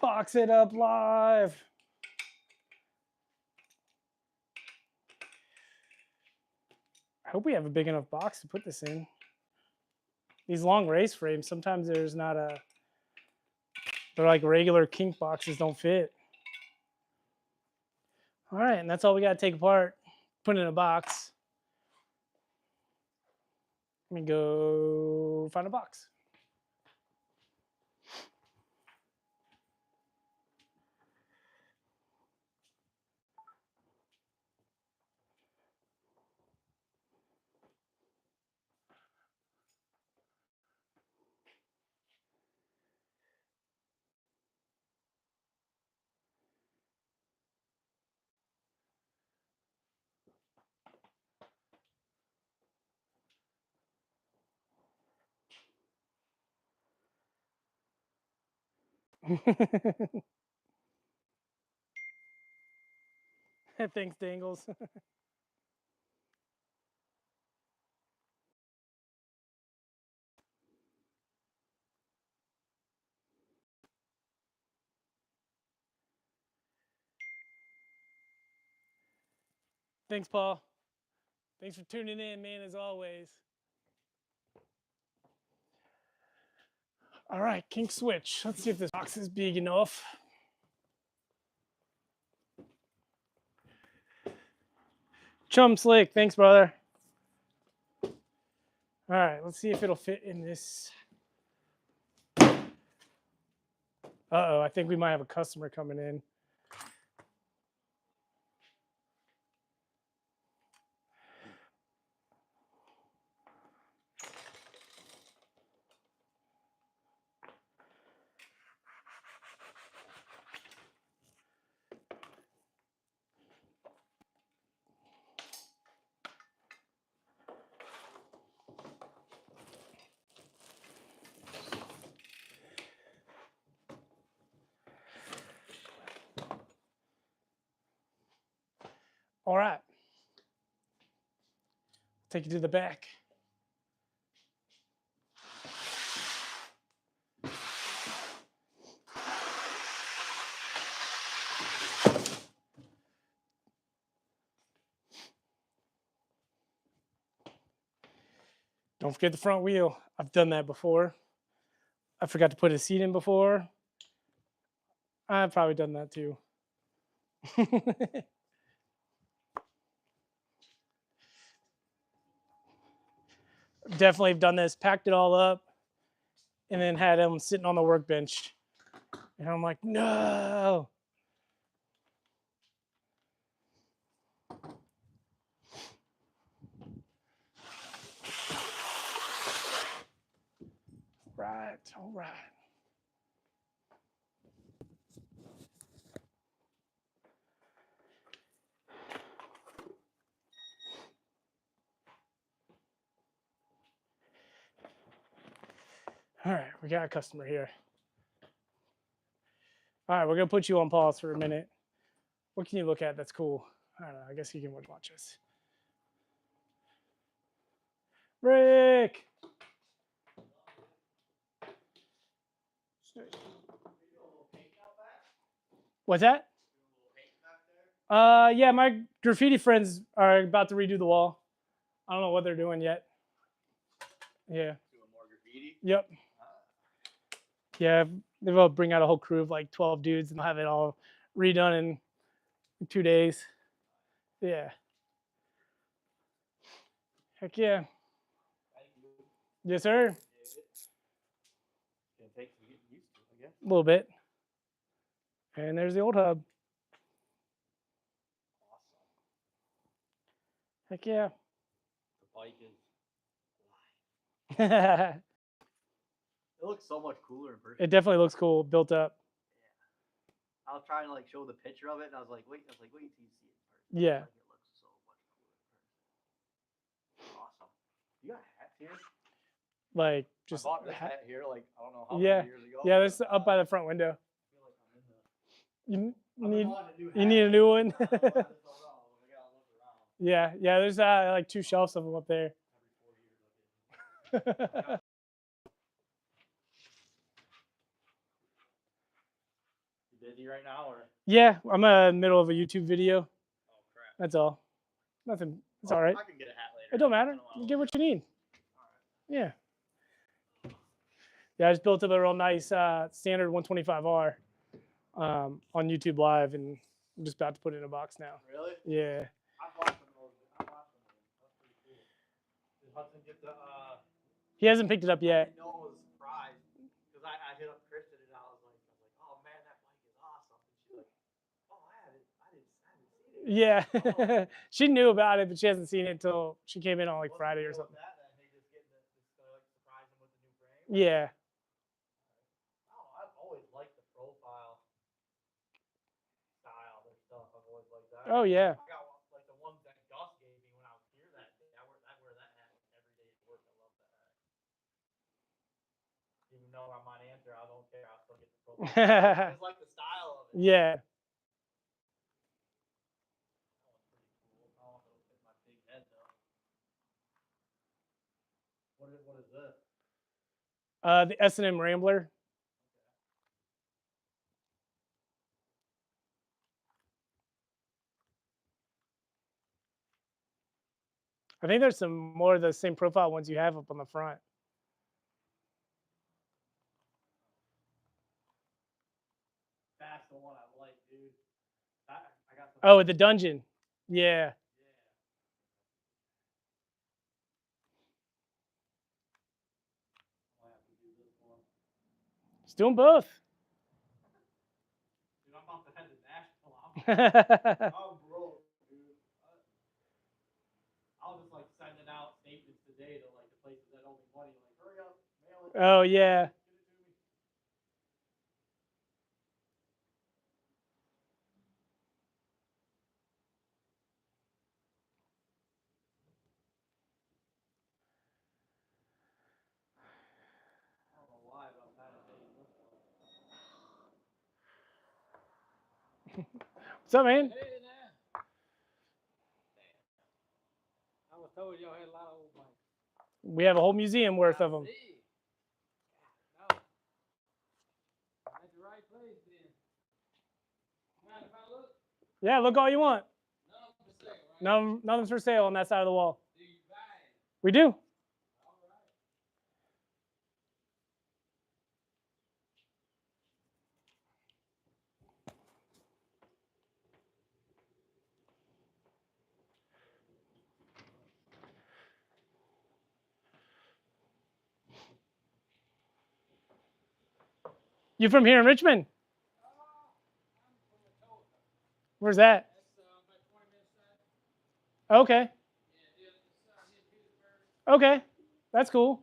Box it up live. I hope we have a big enough box to put this in. These long race frames, sometimes they're like regular kink boxes don't fit. All right, and that's all we got to take apart, put it in a box. Let me go find a box. Thanks, Dangles. Thanks, Paul. Thanks for tuning in, man, as always. All right, kink switch. Let's see if this box is big enough. Chum Slick, thanks, brother. All right, let's see if it'll fit in this. Uh-oh, I think we might have a customer coming in. All right. Take you to the back. Don't forget the front wheel. I've done that before. I forgot to put a seat in before. I've probably done that too. Definitely have done this, packed it all up, and then had them sitting on the workbench. And I'm like, no. Right, all right. All right, we got a customer here. All right, we're gonna put you on pause for a minute. What can you look at that's cool? I don't know, I guess you can watch this. Rick! What's that? Yeah, my graffiti friends are about to redo the wall. I don't know what they're doing yet. Yeah. Doing more graffiti. Yep. Yeah, they'll bring out a whole crew of like 12 dudes and they'll have it all redone in 2 days. Yeah. Heck yeah. Yes, sir. Gonna take some getting used to, I guess. A little bit. And there's the old hub. Awesome. Heck yeah. The bike is live. It It looks so much cooler in person. definitely looks cool, built up. I was trying to like show the picture of it, and I was like, wait till you see it in person. Yeah. Like, it looks so much cooler in person. Awesome. You got hats here? Like I just bought this hat here like I don't know how Yeah. many years ago. Yeah, but, this up by the front window. I feel like I'm in the. You I've need been wanting a new you need a hat. new one. I don't know why this don't know, but I gotta look around. Yeah, there's like 2 shelves of them up there. Every 4 years I get. You busy right now or? Yeah, I'm in the middle of a YouTube video. Oh crap. That's all. Nothing. It's all right. I can get a hat later. It don't matter. Once in a while. You get what you need. All right. Yeah. Yeah, I just built up a real nice standard 125R on YouTube Live, and I'm just about to put it in a box now. Really? Yeah. I've watched some of those. I've watched some of them. That's pretty cool. Did Hudson get the? He hasn't picked it up I yet. didn't know it was a surprise because I hit up Kristen and I was like, oh man, that bike is awesome. And she's like, oh, I haven't seen it. Yeah. Oh. She knew about it, but she hasn't seen it until she came in on like What's the Friday or deal with something. that, then? They just get like surprise them with the new frame. Yeah. Oh, I've always liked the profile style. Their stuff. I've always liked that. Oh yeah. I got like the ones that Gus gave me when I was here that day. I wear that hat every day at work. I love that hat. Even though I'm on answer, I don't care. I'll still get the profile. I just like the style of it. Yeah. That one's pretty cool. I don't know if it'll fit my big head though. What is this? The S&M Rambler. I think there's some more of the same profile ones you have up on the front. That's the one I like, dude. I got some. Oh, the dungeon. Yeah. Yeah. It's doing both. Dude, I'm about to head to Nashville. I'm broke, dude. I was just like sending out statements today to like the places that owe me money. Like, hurry up, mail it. Oh yeah. Get it to me. I don't know why, but I'm kind of hating this one. What's up, man? Hey, man. I was told y'all had a lot of old bikes. We have a whole museum worth of them. See. No. I'm at the right place then. Mind if I look? Yeah, look all you want. None of them for sale, right? Nothing's for sale on that side of the wall. Do you buy it? We do. All right. You from here in Richmond? I'm from Etoka. Where's that? That's about 20 minutes south. Okay. Yeah, it's near Petersburg. Okay. That's cool.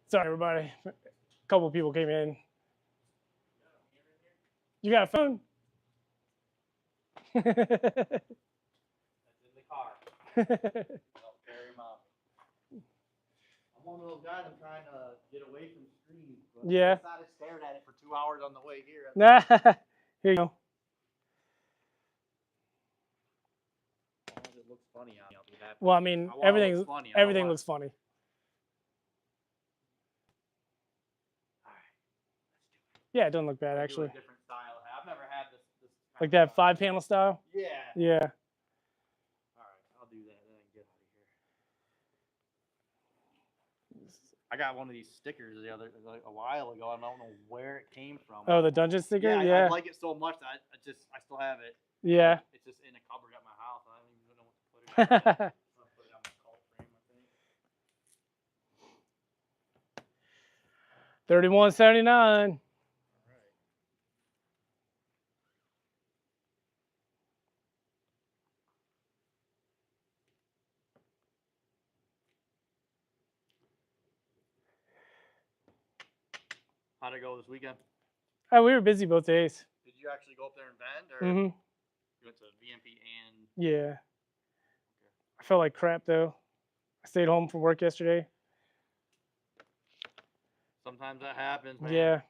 Sorry, everybody. A couple people came in. You got a phone? That's in the car. Don't carry them out. I'm one of those guys. I'm trying to get away from screens. But Yeah. I decided stared at it for 2 hours on the way here. Nah. Here you go. As long as it looks funny on me, I'll be happy. Well, I mean, I want it to look funny. I don't everything want- looks funny. All right, let's do it. Yeah, it doesn't look bad Let's do a actually. different style. I've never had this. Like that 5-panel style. Yeah. Yeah. All right, I'll do that. Then I can get out of here. I got one of these stickers a while ago. I don't know where it came from. Oh, the dungeon sticker. yeah, Yeah. I like it so much that I still have it. Yeah. It's just in a cupboard at my house. I don't even know what to put it in. I'm gonna put it on my cult frame, I think. 31.79. All right. How'd it go this weekend? Oh, we were busy both days. Did you actually go up there and vend, or Mm-hmm. you went to VMP and? Yeah. I felt like crap though. I stayed home from work yesterday. Sometimes that happens, man. Yeah.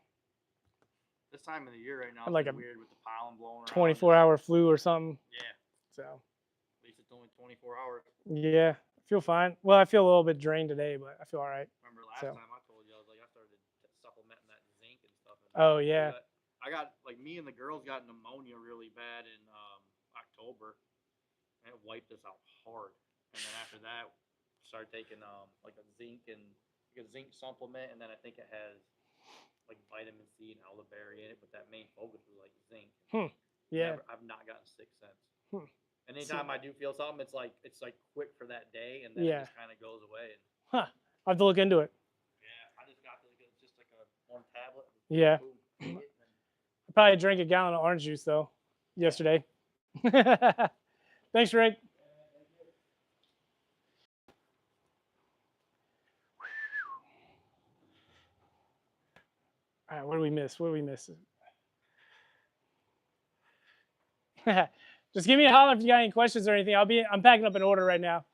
This time of the year right now, Like it's a weird with the pollen blowing around. 24-hour flu or something. Yeah. So. At least it's only 24 hours. Yeah. I feel fine. Well, I feel a little bit drained today, but I feel all right. Remember last So. time I told you, I was like, I started supplementing that zinc and stuff. And Oh yeah. I got, like, me and the girls got pneumonia really bad in October, and it wiped us out hard. And then after that, started taking like a zinc supplement, and then I think it has like vitamin C and elderberry in it, but that main focus was like zinc. Yeah. I've not gotten sick since. And So- anytime I do feel something, it's like quick for that day, and then Yeah. it just kind of goes away. And, Huh. I'll have to look into it. yeah, I just got just like a one tablet. Yeah. Boom, take it, and I probably drank a gallon of orange juice though yesterday. Thanks, Rick. All right, what do we miss? What do we miss? Just give me a holler if you got any questions or anything. I'm packing up an order right now.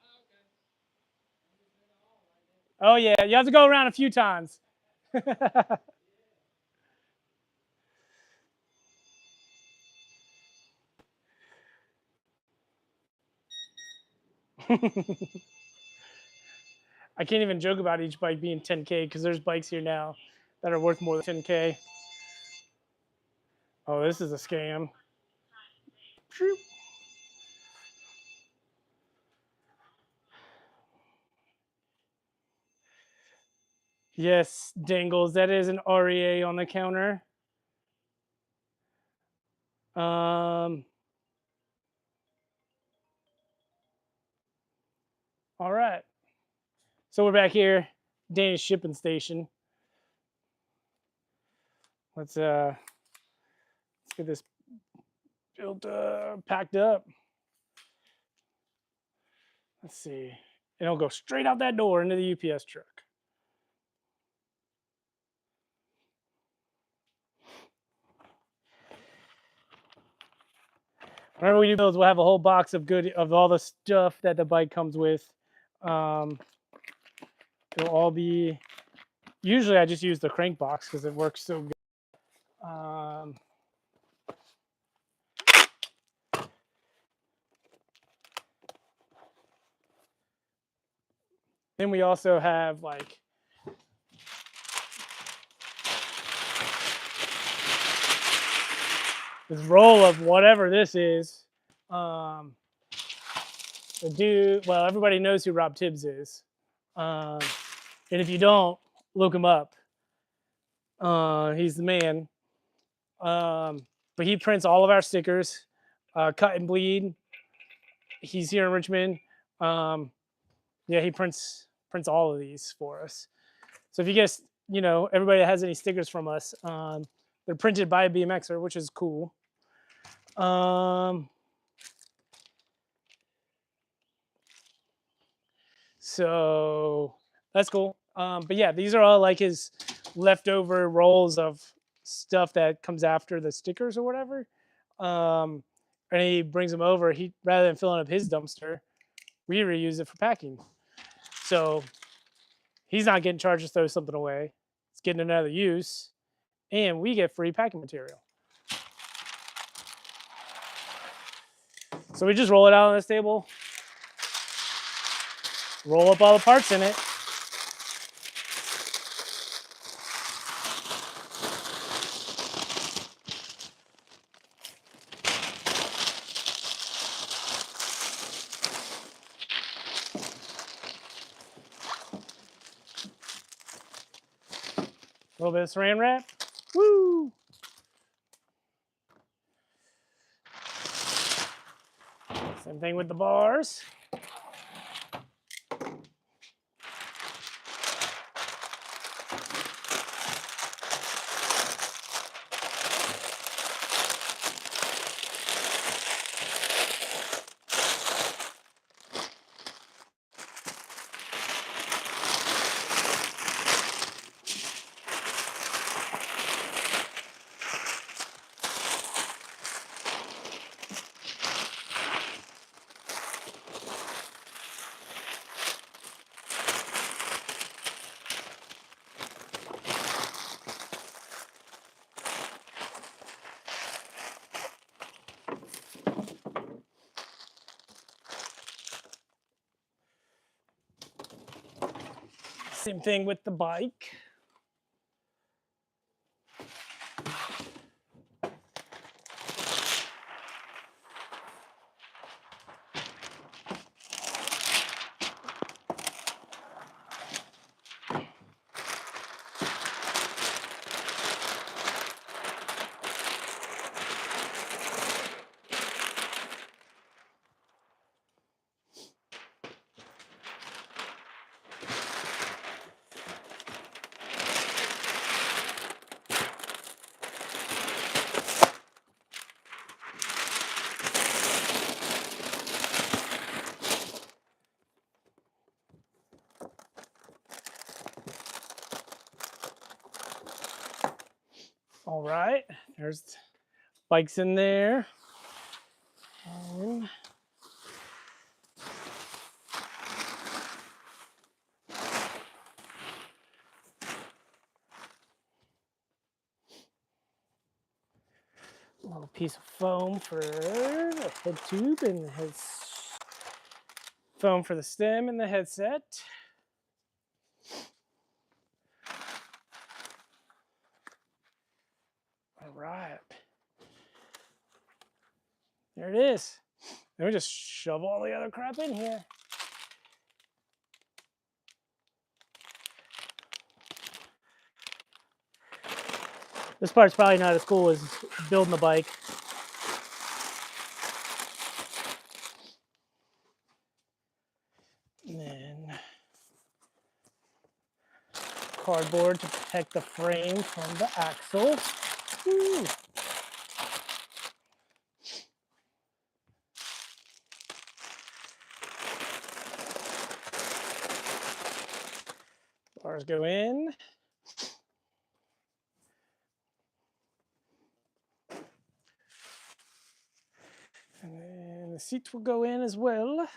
Oh yeah, you have to go around a few times. I can't even joke about each bike being 10K because there's bikes here now that are worth more than 10K. Oh, this is a scam. Yes, Dangles, that is an REA on the counter. All right. So we're back here, Danny's shipping station. Let's get this built packed up. Let's see. And it'll go straight out that door into the UPS truck. Whenever we do builds, we'll have a whole box of all the stuff that the bike comes with. It'll all be. Usually, I just use the crank box because it works so good. Then we also have like this roll of whatever this is. The dude, well, everybody knows who Rob Tibbs is. And if you don't, look him up. He's the man. But he prints all of our stickers, cut and bleed. He's here in Richmond. Yeah, he prints all of these for us. So if you guys, everybody that has any stickers from us, they're printed by a BMXer, which is cool. So that's cool. But yeah, these are all like his leftover rolls of stuff that comes after the stickers or whatever. And he brings them over. He rather than filling up his dumpster, we reuse it for packing. So he's not getting charged to throw something away. It's getting another use, and we get free packing material. So we just roll it out on this table, roll up all the parts in it. A little bit of saran wrap. Woo! Same thing with the bars. Same thing with the bike. All right, there's bikes in there. A little piece of foam for the head tube and the foam for the stem and the headset. All right. There it is. Then we just shove all the other crap in here. This part's probably not as cool as building the bike. And then cardboard to protect the frame from the axle. Woo. Bars go in. And then the seats will go in as well.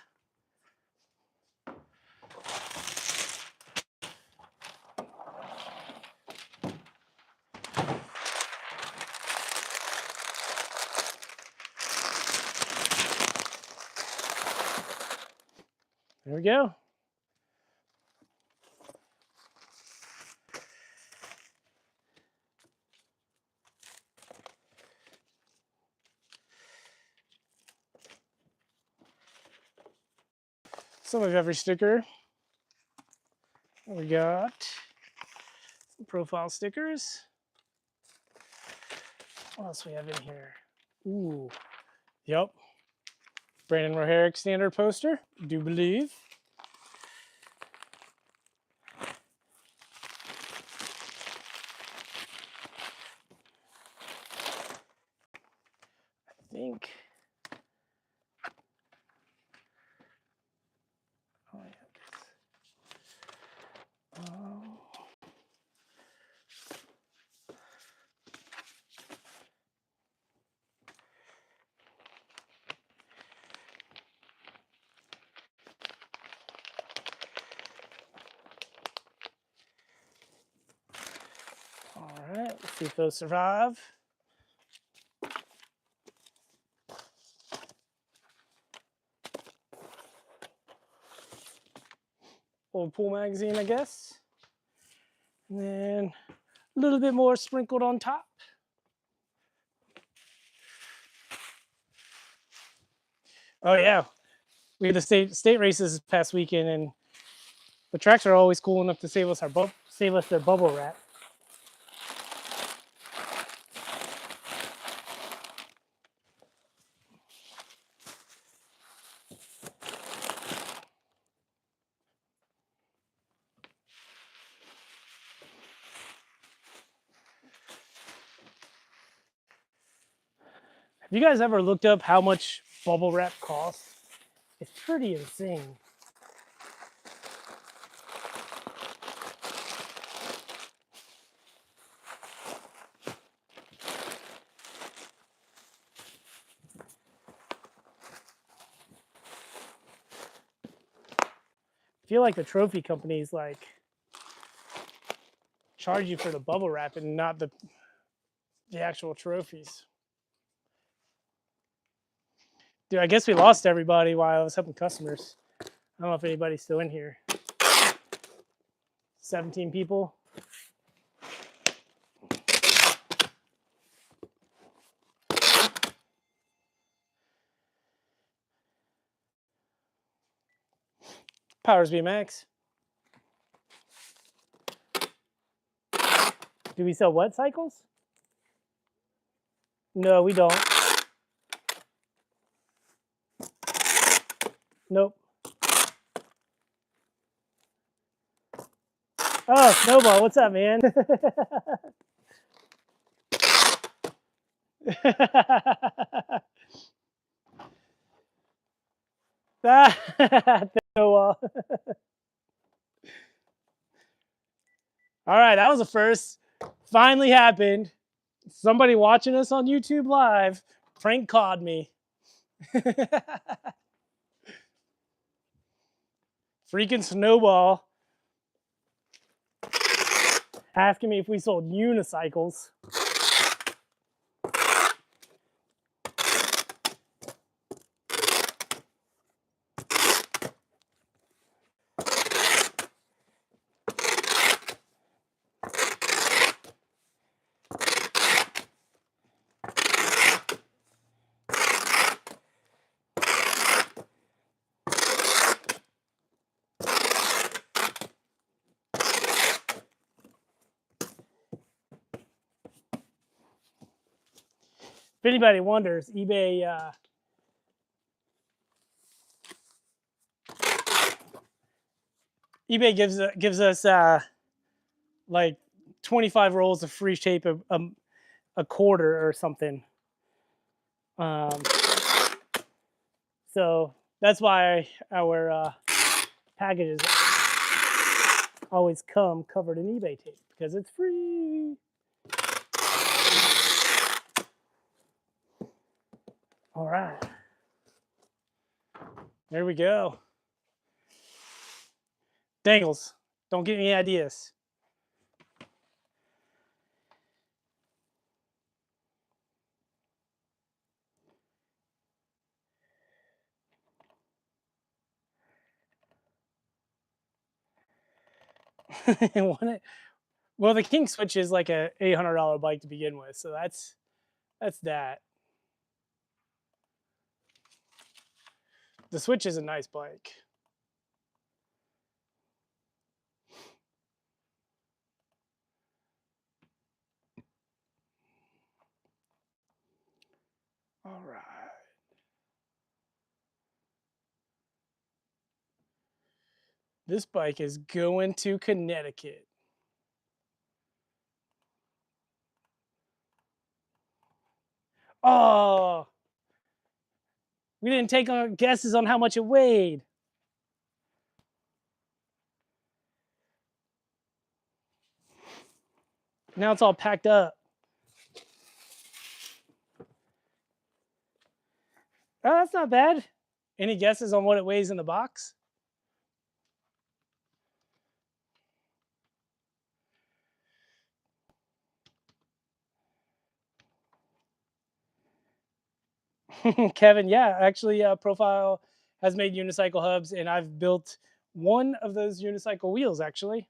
There we go. Some of every sticker. We got some profile stickers. What else we have in here? Ooh, yep. Brandon Roharic standard poster, do believe. I think. Oh, yeah. All right, let's see if those survive. Old pool magazine, I guess. And then a little bit more sprinkled on top. Oh yeah, we had the state races this past weekend, and the tracks are always cool enough to save us their bubble wrap. Have you guys ever looked up how much bubble wrap costs? It's pretty insane. I feel like the trophy companies like charge you for the bubble wrap and not the actual trophies. Dude, I guess we lost everybody while I was helping customers. I don't know if anybody's still in here. 17 people. Powers BMX. Do we sell what cycles? No, we don't. Nope. Oh, Snowball, what's up, man? Snowball. All right, that was a first. Finally happened. Somebody watching us on YouTube Live prank called me. Freaking Snowball asking me if we sold unicycles. If anybody wonders, eBay gives us like 25 rolls of free tape a quarter or something. So that's why our packages always come covered in eBay tape because it's free. All right. There we go. Dangles, don't get any ideas. Well, the King Switch is like a $800 bike to begin with, so that's that. The Switch is a nice bike. All right. This bike is going to Connecticut. Oh, we didn't take guesses on how much it weighed. Now it's all packed up. Oh, that's not bad. Any guesses on what it weighs in the box? Kevin, yeah, actually, Profile has made unicycle hubs, and I've built one of those unicycle wheels, actually.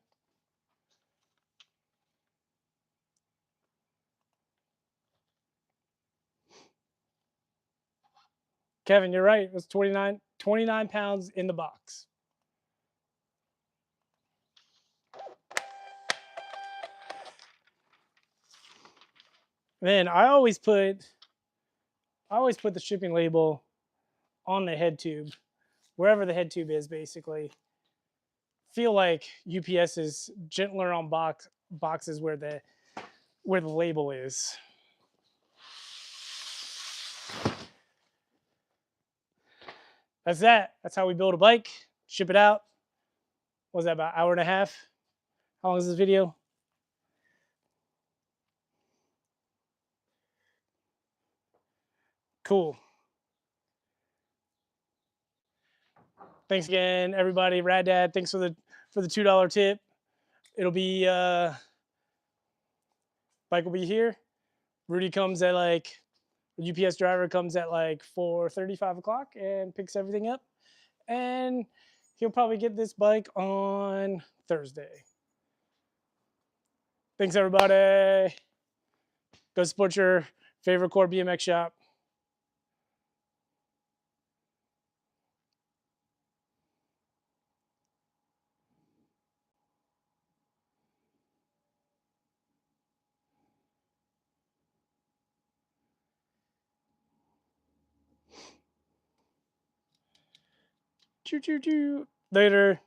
Kevin, you're right. It was 29 pounds in the box. Then I always put the shipping label on the head tube, wherever the head tube is, basically. Feel like UPS is gentler on boxes where the label is. That's that. That's how we build a bike, ship it out. What was that, about an hour and a half? How long is this video? Cool. Thanks again, everybody. Rad Dad, thanks for the $2 tip. It'll be bike will be here. Rudy comes at like, the UPS driver comes at like 4:30, 5 o'clock and picks everything up. And he'll probably get this bike on Thursday. Thanks, everybody. Go support your favorite core BMX shop. Choo choo choo. Later.